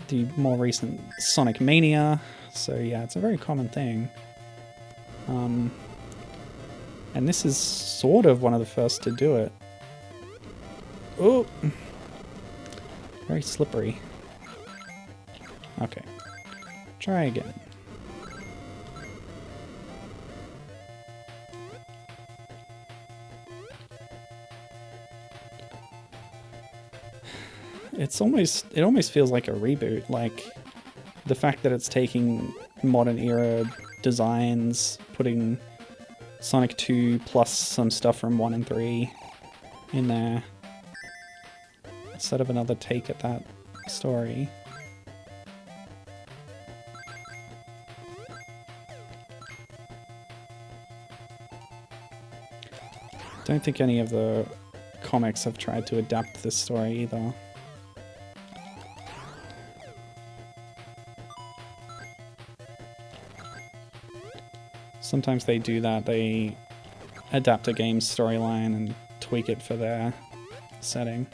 the more recent Sonic Mania. So yeah, it's a very common thing. And this is sort of one of the first to do it. Oh! Very slippery. Okay. Try again. It almost feels like a reboot, like the fact that it's taking modern era designs, putting Sonic 2 plus some stuff from 1 and 3 in there, instead of another take at that story. Don't think any of the comics have tried to adapt this story either. Sometimes they do that, they adapt a game's storyline and tweak it for their setting.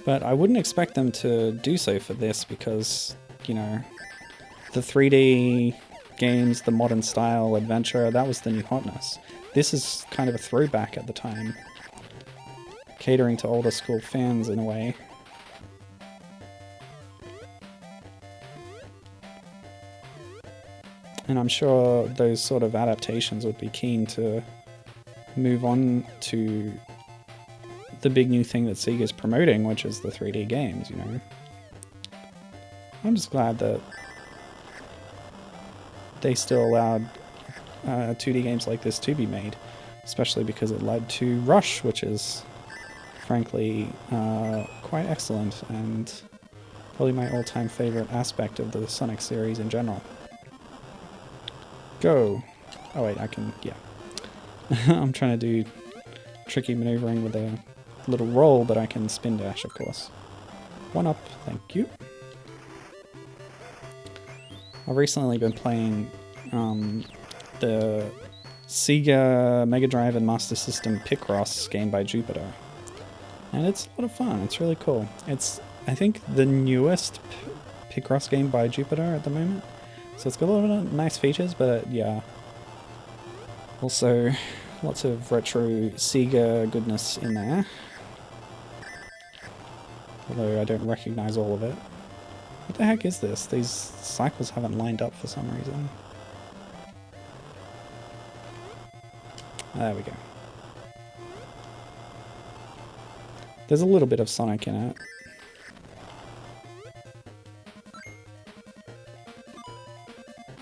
But I wouldn't expect them to do so for this because, you know, the 3D games, the modern style adventure, that was the new hotness. This is kind of a throwback at the time, catering to older school fans in a way. And I'm sure those sort of adaptations would be keen to move on to the big new thing that Sega's promoting, which is the 3D games, you know. I'm just glad that they still allowed 2D games like this to be made, especially because it led to Rush, which is frankly quite excellent and probably my all-time favorite aspect of the Sonic series in general. Go! Oh wait, I can, yeah. I'm trying to do tricky maneuvering with a little roll, but I can spin dash, of course. 1 up, thank you. I've recently been playing the Sega Mega Drive and Master System Picross game by Jupiter. And it's a lot of fun, it's really cool. It's I think, the newest Picross game by Jupiter at the moment. So it's got a lot of nice features, but yeah. Also, lots of retro Sega goodness in there. Although I don't recognize all of it. What the heck is this? These cycles haven't lined up for some reason. There we go. There's a little bit of Sonic in it.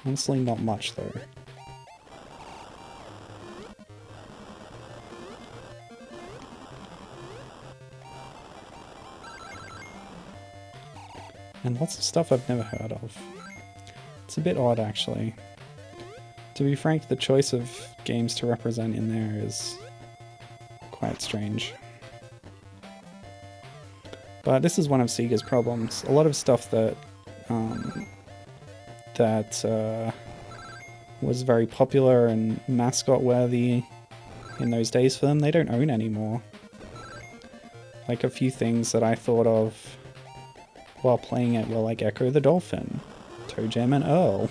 Honestly, not much though. And lots of stuff I've never heard of. It's a bit odd, actually. To be frank, the choice of games to represent in there is quite strange. But this is one of Sega's problems. A lot of stuff that was very popular and mascot-worthy in those days for them, they don't own anymore. Like, a few things that I thought of while playing it were like Echo the Dolphin, Toe Jam and Earl.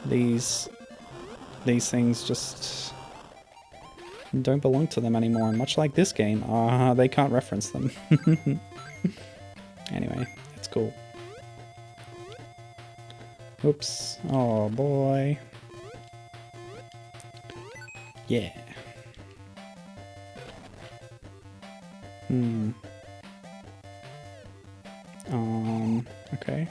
These things just don't belong to them anymore, and much like this game, they can't reference them. Anyway, it's cool. Oops. Oh boy. Yeah. Okay.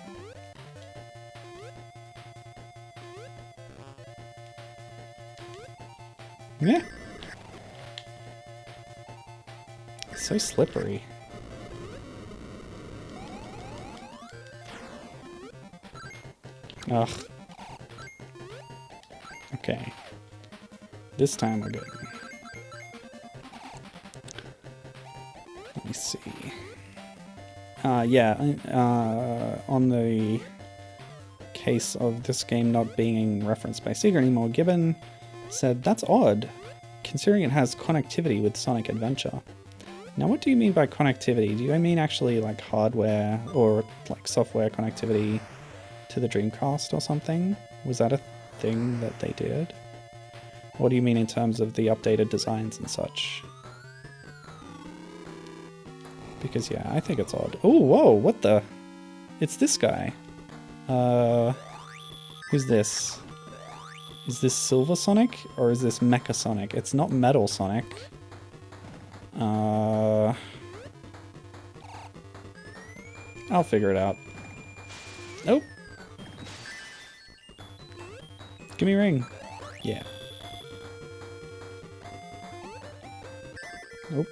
Yeah. It's so slippery. Ugh. Okay. This time we're good. Let me see. Yeah, on the case of this game not being referenced by Sega anymore, Gibbon said, "That's odd, considering it has connectivity with Sonic Adventure." Now, what do you mean by connectivity? Do you mean actually like hardware or like software connectivity to the Dreamcast or something? Was that a thing that they did? What do you mean in terms of the updated designs and such? Because yeah, I think it's odd. Oh, whoa, what the? It's this guy. Who's this? Is this Silver Sonic or is this Mecha Sonic? It's not Metal Sonic. I'll figure it out. Nope. Give me a ring. Yeah. Nope.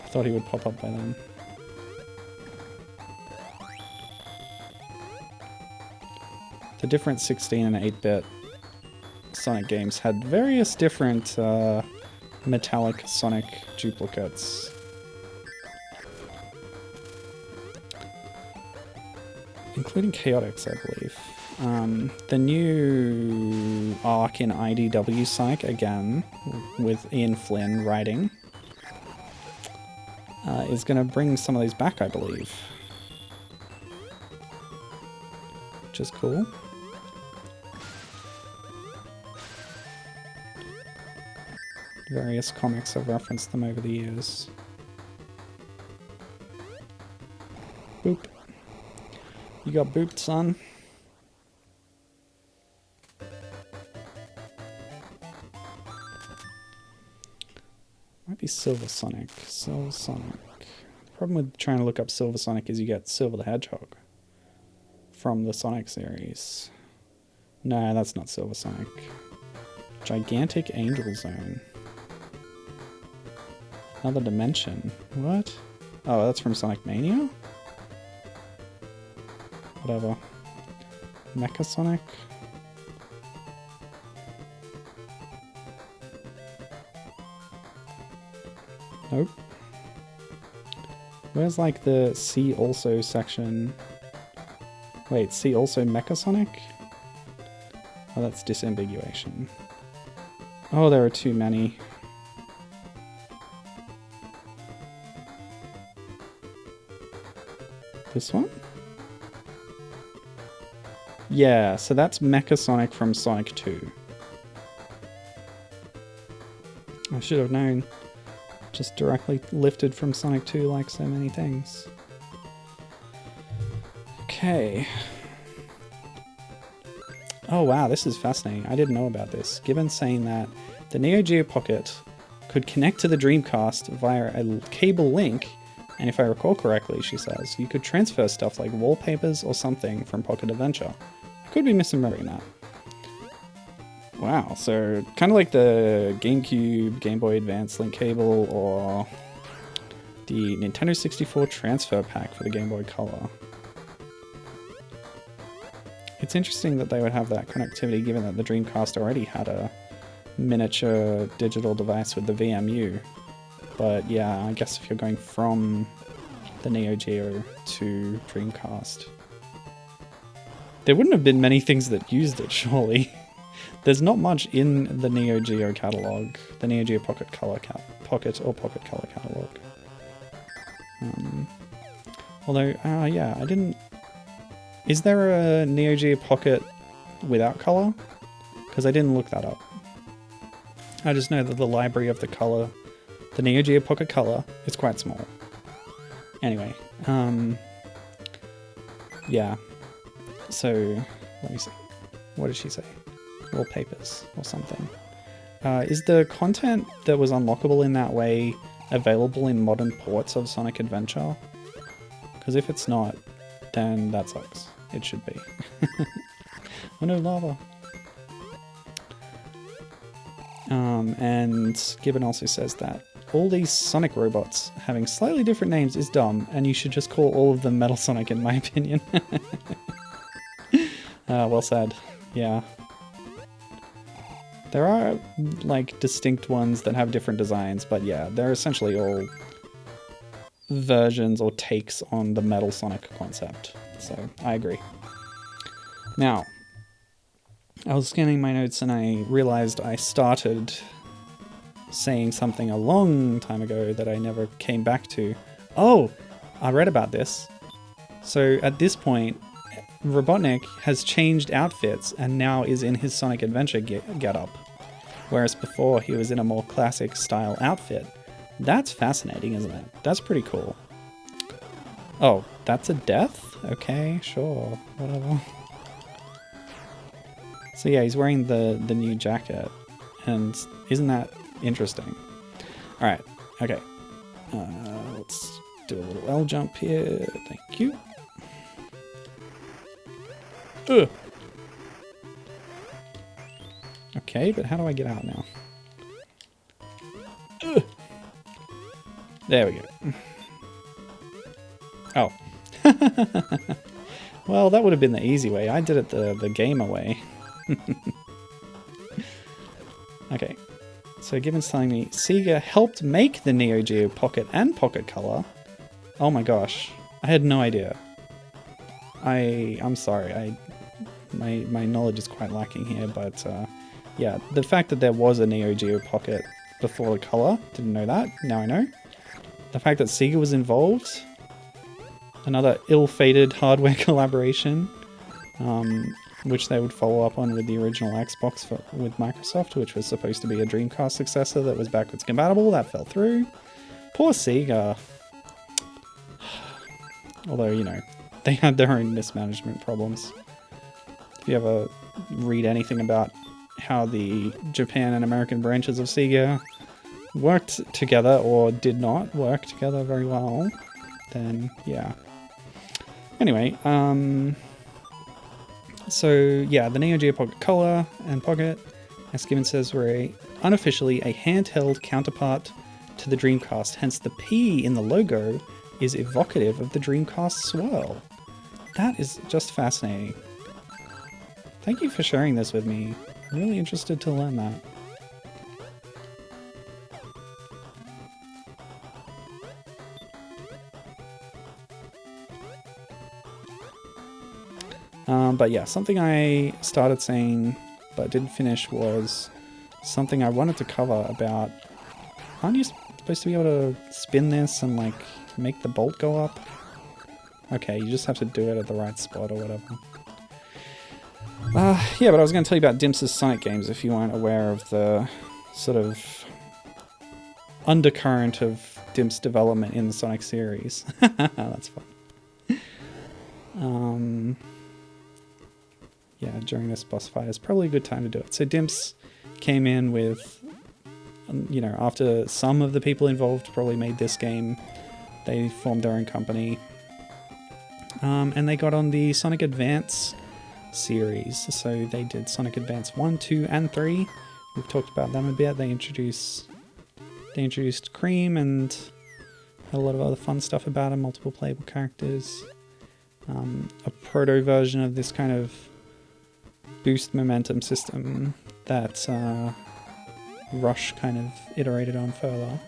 I thought he would pop up by then. The different 16 and 8-bit Sonic games had various different metallic Sonic duplicates. Including Chaotix, I believe. The new arc in IDW Psych, again, with Ian Flynn writing, is going to bring some of these back, I believe. Which is cool. Various comics have referenced them over the years. Boop. You got booped, son. Might be Silver Sonic. Silver Sonic. The problem with trying to look up Silver Sonic is you get Silver the Hedgehog from the Sonic series. No, that's not Silver Sonic. Gigantic Angel Zone. Another dimension. What? Oh, that's from Sonic Mania? Whatever. Mecha Sonic? Nope. Where's like the See Also section? Wait, See Also Mecha Sonic? Oh, that's disambiguation. Oh, there are too many. This one? Yeah, so that's Mecha Sonic from Sonic 2. I should have known. Just directly lifted from Sonic 2 like so many things. Okay. Oh wow, this is fascinating. I didn't know about this. Gibbons saying that the Neo Geo Pocket could connect to the Dreamcast via a cable link, and if I recall correctly, she says, you could transfer stuff like wallpapers or something from Pocket Adventure. I could be misremembering that. Wow, so kind of like the GameCube, Game Boy Advance link cable, or the Nintendo 64 transfer pack for the Game Boy Color. It's interesting that they would have that connectivity given that the Dreamcast already had a miniature digital device with the VMU. But yeah, I guess if you're going from the Neo Geo to Dreamcast, there wouldn't have been many things that used it, surely. There's not much in the Neo Geo catalog, the Neo Geo Pocket Color Pocket Color catalog. Although, yeah, I didn't. Is there a Neo Geo Pocket without color? Because I didn't look that up. I just know that the library of the Neo Geo Pocket Color is quite small. Anyway, yeah. So, let me see. What did she say? Wallpapers or something. Is the content that was unlockable in that way available in modern ports of Sonic Adventure? Because if it's not, then that sucks. It should be. Oh no, lava. And Gibbon also says that all these Sonic robots having slightly different names is dumb, and you should just call all of them Metal Sonic in my opinion. Well said. Yeah. There are, like, distinct ones that have different designs, but yeah, they're essentially all versions or takes on the Metal Sonic concept. So, I agree. Now, I was scanning my notes and I realized I started saying something a long time ago that I never came back to. Oh, I read about this. So, at this point, Robotnik has changed outfits and now is in his Sonic Adventure getup, whereas before he was in a more classic style outfit. That's fascinating, isn't it? That's pretty cool. Oh, that's a death? Okay, sure, whatever. So yeah, he's wearing the new jacket, and isn't that interesting? Alright, okay. Let's do a little L jump here, thank you. Ugh. Okay, but how do I get out now? Ugh. There we go. Oh. Well, that would have been the easy way. I did it the gamer way. Okay. So Gibbon's telling me Sega helped make the Neo Geo Pocket and Pocket Color. Oh my gosh. I had no idea. I'm sorry. My knowledge is quite lacking here, but yeah, the fact that there was a Neo Geo Pocket before the Color, didn't know that, now I know. The fact that Sega was involved, another ill-fated hardware collaboration, which they would follow up on with the original Xbox with Microsoft, which was supposed to be a Dreamcast successor that was backwards compatible, that fell through. Poor Sega. Although, you know, they had their own mismanagement problems. If you ever read anything about how the Japan and American branches of Sega worked together or did not work together very well, then yeah. Anyway, so yeah, the Neo Geo Pocket Color and Pocket, as Gibbon says, were unofficially a handheld counterpart to the Dreamcast, hence the P in the logo is evocative of the Dreamcast swirl. That is just fascinating. Thank you for sharing this with me. I'm really interested to learn that. But yeah, something I started saying but didn't finish was something I wanted to cover about, aren't you supposed to be able to spin this and like make the bolt go up? Okay, you just have to do it at the right spot or whatever. Yeah, but I was going to tell you about Dimps' Sonic games if you weren't aware of the sort of undercurrent of Dimps development in the Sonic series. That's fun. Yeah, during this boss fight is probably a good time to do it. So Dimps came in with, you know, after some of the people involved probably made this game, they formed their own company. And they got on the Sonic Advance series. So they did Sonic Advance 1, 2, and 3. We've talked about them a bit. They introduced Cream and had a lot of other fun stuff about them, multiple playable characters. A proto version of this kind of boost momentum system that Rush kind of iterated on further.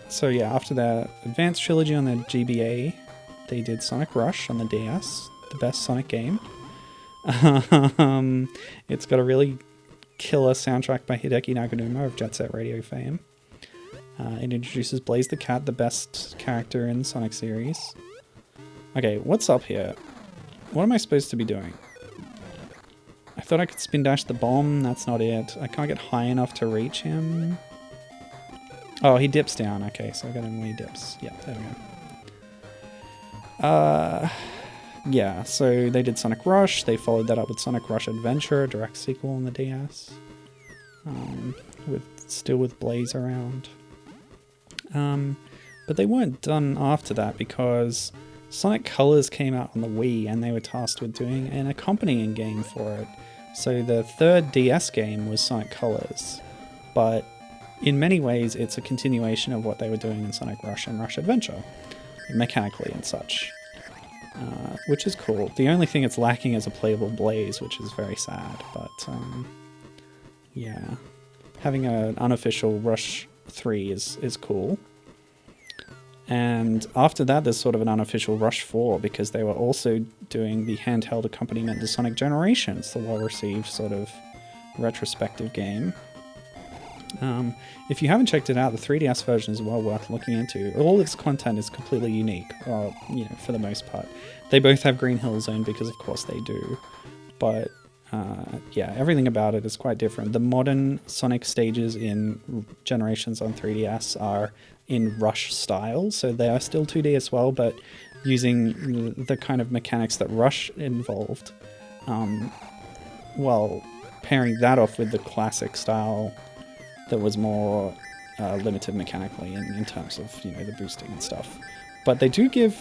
So yeah, after their Advanced trilogy on their GBA, they did Sonic Rush on the DS, the best Sonic game. It's got a really killer soundtrack by Hideki Naganuma of Jet Set Radio fame. It introduces Blaze the Cat, the best character in the Sonic series. Okay, what's up here? What am I supposed to be doing? I thought I could spin dash the bomb, that's not it. I can't get high enough to reach him. Oh, he dips down. Okay, so I got him when he dips. Yeah, there we go. Yeah, so they did Sonic Rush. They followed that up with Sonic Rush Adventure, a direct sequel on the DS. Still with Blaze around. But they weren't done after that because Sonic Colors came out on the Wii and they were tasked with doing an accompanying game for it. So the third DS game was Sonic Colors, but in many ways it's a continuation of what they were doing in Sonic Rush and Rush Adventure, mechanically and such, which is cool. The only thing it's lacking is a playable Blaze, which is very sad, but yeah, having an unofficial Rush 3 is cool. And after that, there's sort of an unofficial Rush 4, because they were also doing the handheld accompaniment to Sonic Generations, the well-received sort of retrospective game. If you haven't checked it out, the 3DS version is well worth looking into. All its content is completely unique, well, you know, for the most part. They both have Green Hill Zone, because of course they do. But yeah, everything about it is quite different. The modern Sonic stages in Generations on 3DS are in Rush style, so they are still 2D as well, but using the kind of mechanics that Rush involved, while pairing that off with the classic style that was more limited mechanically in terms of, you know, the boosting and stuff. But they do give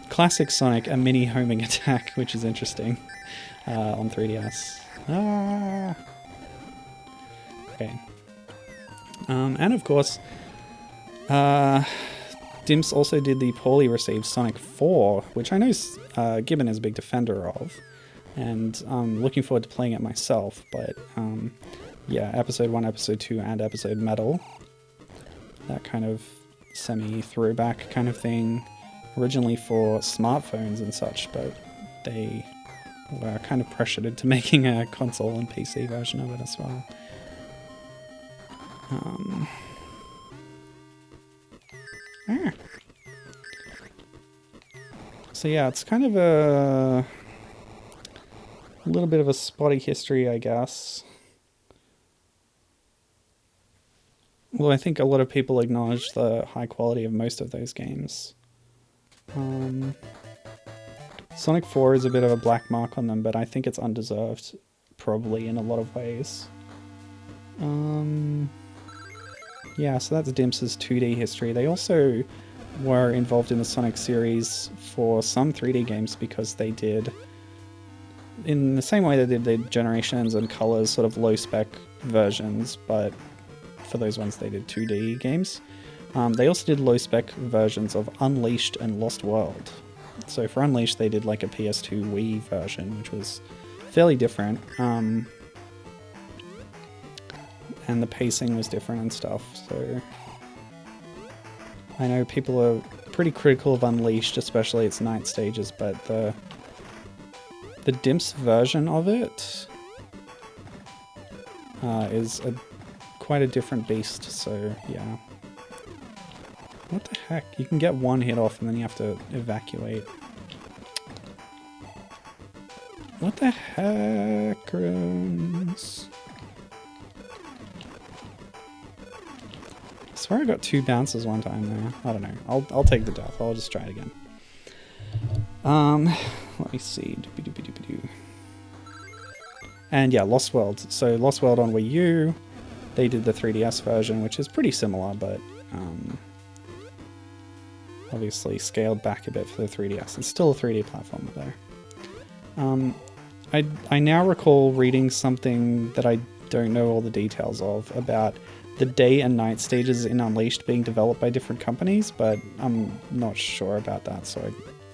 classic Sonic a mini homing attack, which is interesting, on 3DS. Okay. And of course, Dimps also did the poorly received Sonic 4, which I know Gibbon is a big defender of, and I'm looking forward to playing it myself, but yeah, Episode 1, Episode 2, and Episode Metal, that kind of semi-throwback kind of thing, originally for smartphones and such, but they were kind of pressured into making a console and PC version of it as well. So yeah, it's kind of a little bit of a spotty history, I guess. Well, I think a lot of people acknowledge the high quality of most of those games. Sonic 4 is a bit of a black mark on them, but I think it's undeserved, probably, in a lot of ways. Yeah, so that's Dimps' 2D history. They also were involved in the Sonic series for some 3D games, because they did, in the same way they did the Generations and Colors sort of low-spec versions, but for those ones they did 2D games. They also did low-spec versions of Unleashed and Lost World. So for Unleashed they did like a PS2 Wii version, which was fairly different. And the pacing was different and stuff, so I know people are pretty critical of Unleashed, especially its night stages, but the Dimps version of it is quite a different beast, so yeah. What the heck? You can get one hit off and then you have to evacuate. What the heck, Runes? I swear I got 2 bounces one time there. I don't know. I'll take the death. I'll just try it again. Let me see. And yeah, Lost World. So Lost World on Wii U. They did the 3DS version, which is pretty similar, but obviously scaled back a bit for the 3DS. It's still a 3D platformer though. I now recall reading something that I don't know all the details of about the day and night stages in Unleashed being developed by different companies, but I'm not sure about that, so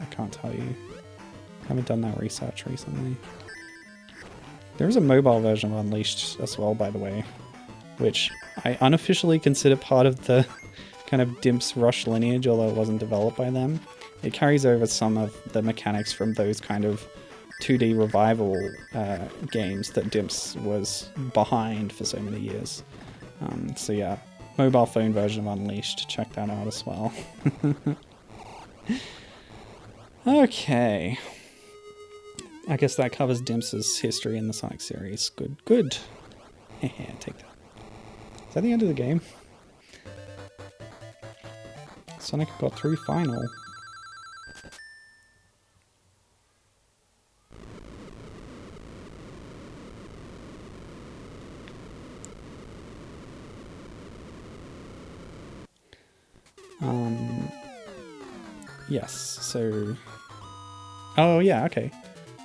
I can't tell you. I haven't done that research recently. There is a mobile version of Unleashed as well, by the way, which I unofficially consider part of the kind of Dimps Rush lineage, although it wasn't developed by them. It carries over some of the mechanics from those kind of 2D revival games that Dimps was behind for so many years. So yeah, mobile phone version of Unleashed, check that out as well. Okay. I guess that covers Dimps' history in the Sonic series. Good. Take that. Is that the end of the game? Sonic got through final. Yes, so... Oh yeah, okay.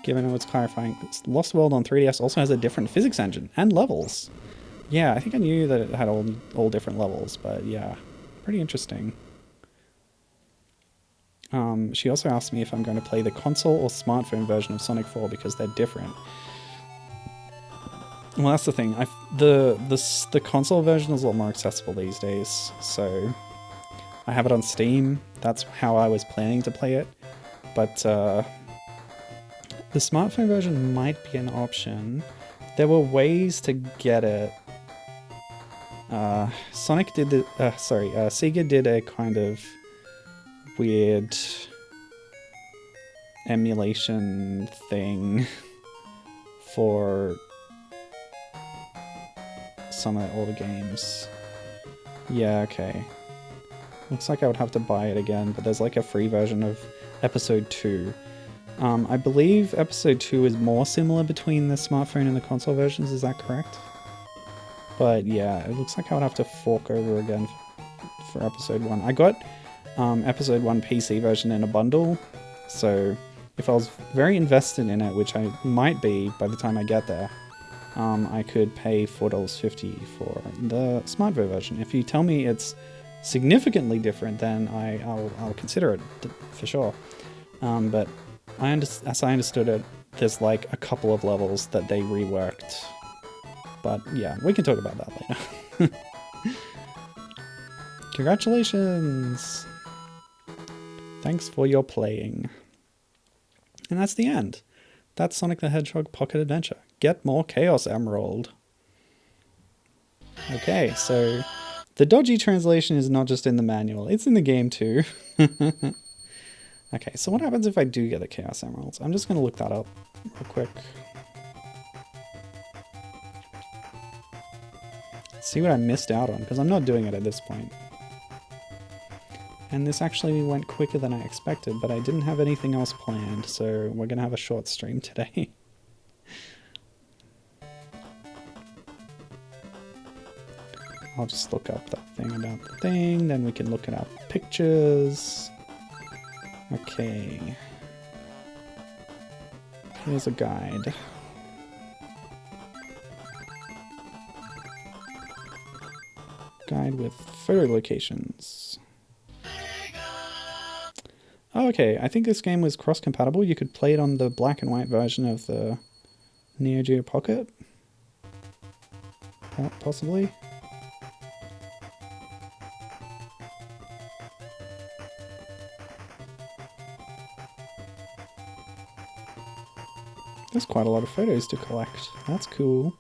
Given what's clarifying, Lost World on 3DS also has a different physics engine and levels. Yeah, I think I knew that it had all different levels, but yeah, pretty interesting. She also asked me if I'm going to play the console or smartphone version of Sonic 4 because they're different. Well, that's the thing. The console version is a lot more accessible these days, so I have it on Steam. That's how I was planning to play it, but the smartphone version might be an option. There were ways to get it. Sega did a kind of weird emulation thing for some of the older games. Yeah, okay. Looks like I would have to buy it again, but there's like a free version of Episode 2. I believe Episode 2 is more similar between the smartphone and the console versions, is that correct? But yeah, it looks like I would have to fork over again for Episode 1. I got Episode 1 PC version in a bundle, so if I was very invested in it, which I might be by the time I get there, I could pay $4.50 for the smartphone version. If you tell me it's significantly different, then I'll consider it for sure. But as I understood it, there's like a couple of levels that they reworked. But yeah, we can talk about that later. Congratulations! Thanks for your playing. And that's the end. That's Sonic the Hedgehog Pocket Adventure. Get more Chaos Emerald. Okay, so the dodgy translation is not just in the manual, it's in the game too. Okay, so what happens if I do get the Chaos Emeralds? I'm just going to look that up real quick. See what I missed out on, because I'm not doing it at this point. And this actually went quicker than I expected, but I didn't have anything else planned, so we're going to have a short stream today. I'll just look up that thing about the thing, then we can look at our pictures. Okay. Here's a guide. Guide with photo locations. Oh, okay. I think this game was cross-compatible. You could play it on the black and white version of the Neo Geo Pocket. Possibly. There's quite a lot of photos to collect. That's cool.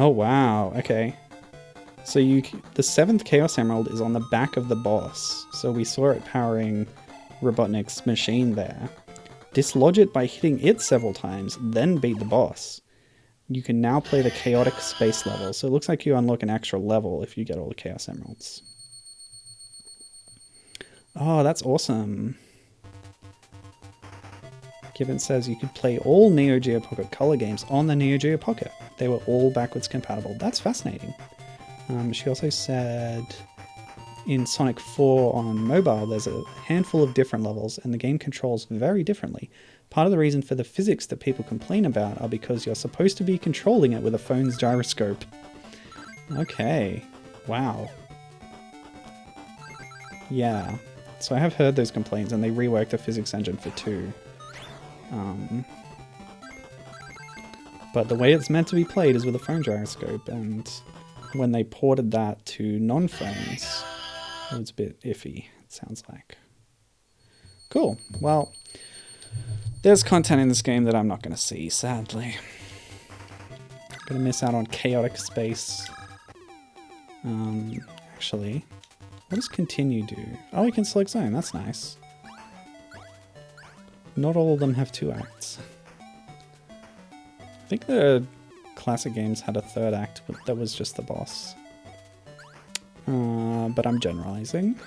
Oh wow, okay. So the 7th Chaos Emerald is on the back of the boss, so we saw it powering Robotnik's machine there. Dislodge it by hitting it several times, then beat the boss. You can now play the chaotic space level, so it looks like you unlock an extra level if you get all the Chaos Emeralds. Oh, that's awesome. Gibbon says you could play all Neo Geo Pocket Colour games on the Neo Geo Pocket. They were all backwards compatible. That's fascinating. She also said in Sonic 4 on mobile, there's a handful of different levels and the game controls very differently. Part of the reason for the physics that people complain about are because you're supposed to be controlling it with a phone's gyroscope. Okay. Wow. Yeah. So I have heard those complaints and they reworked the physics engine for 2. But the way it's meant to be played is with a phone gyroscope, and when they ported that to non-phones, it was a bit iffy, it sounds like. Cool. Well, there's content in this game that I'm not going to see, sadly. I'm going to miss out on chaotic space. Actually, what does continue do? Oh, you can select zone, that's nice. Not all of them have 2 acts. I think the classic games had a 3rd act, but that was just the boss. But I'm generalizing.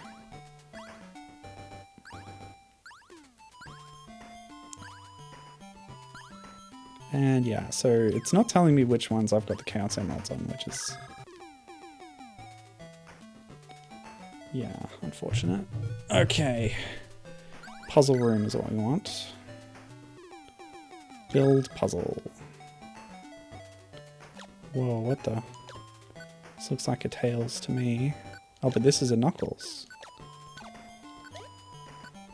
And yeah, so it's not telling me which ones I've got the Chaos Emeralds on, which is... yeah, unfortunate. Okay. Puzzle room is what we want. Build puzzle. Whoa, what the? This looks like a Tails to me. Oh, but this is a Knuckles.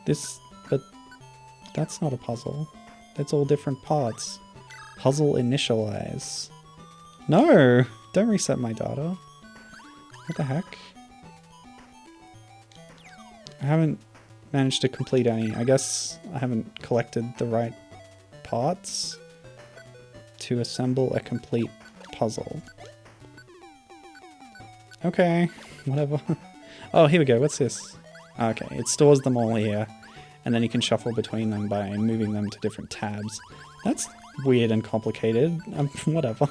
But that's not a puzzle. That's all different parts. Puzzle initialize. No! Don't reset my data. What the heck? I haven't managed to complete any. I guess I haven't collected the right parts to assemble a complete puzzle. Okay, whatever. Oh, here we go. What's this? Okay, it stores them all here, and then you can shuffle between them by moving them to different tabs. That's weird and complicated. Whatever.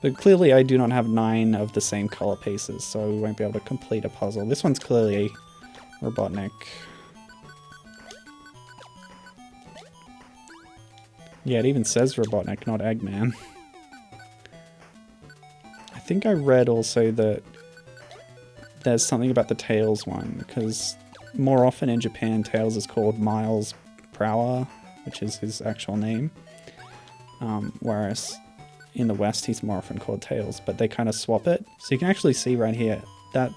But clearly I do not have 9 of the same color pieces, so we won't be able to complete a puzzle. This one's clearly Robotnik. Yeah, it even says Robotnik, not Eggman. I think I read also that there's something about the Tails one, because more often in Japan, Tails is called Miles Prower, which is his actual name. Whereas in the West, he's more often called Tails, but they kind of swap it. So you can actually see right here that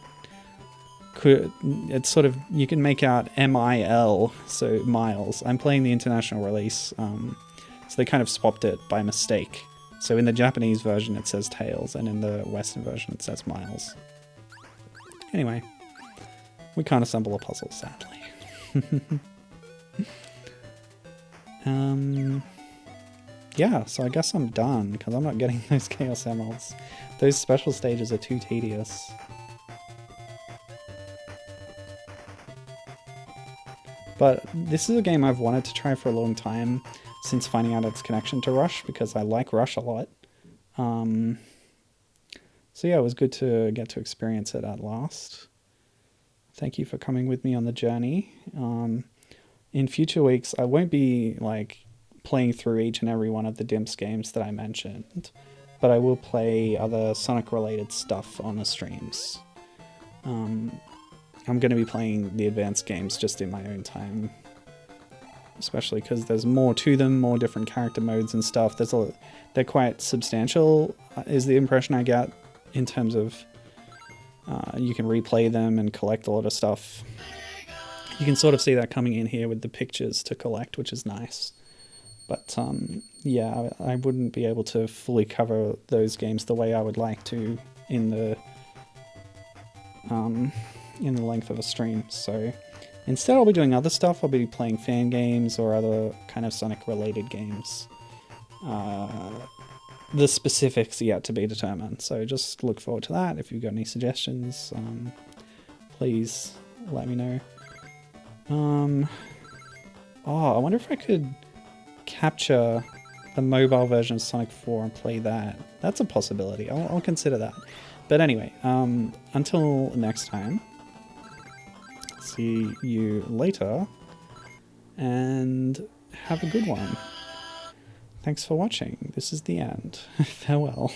it's sort of, you can make out M-I-L, so Miles. I'm playing the international release, so they kind of swapped it by mistake. So in the Japanese version it says Tails, and in the Western version it says Miles. Anyway, we can't assemble a puzzle, sadly. Yeah, so I guess I'm done, because I'm not getting those Chaos Emeralds. Those special stages are too tedious. But this is a game I've wanted to try for a long time, since finding out its connection to Rush, because I like Rush a lot. So yeah, it was good to get to experience it at last. Thank you for coming with me on the journey. In future weeks, I won't be like playing through each and every one of the Dimps games that I mentioned, but I will play other Sonic related stuff on the streams. I'm going to be playing the advanced games just in my own time, especially because there's more to them, more different character modes and stuff. They're quite substantial, is the impression I get, in terms of you can replay them and collect a lot of stuff. You can sort of see that coming in here with the pictures to collect, which is nice. But yeah, I wouldn't be able to fully cover those games the way I would like to in the length of a stream. So instead I'll be doing other stuff. I'll be playing fan games or other kind of Sonic related games. the specifics yet to be determined. So just look forward to that. If you've got any suggestions, please let me know. Oh, I wonder if I could capture the mobile version of Sonic 4 and play that. That's a possibility. I'll consider that. But anyway, until next time, see you later, and have a good one. Thanks for watching. This is the end. Farewell.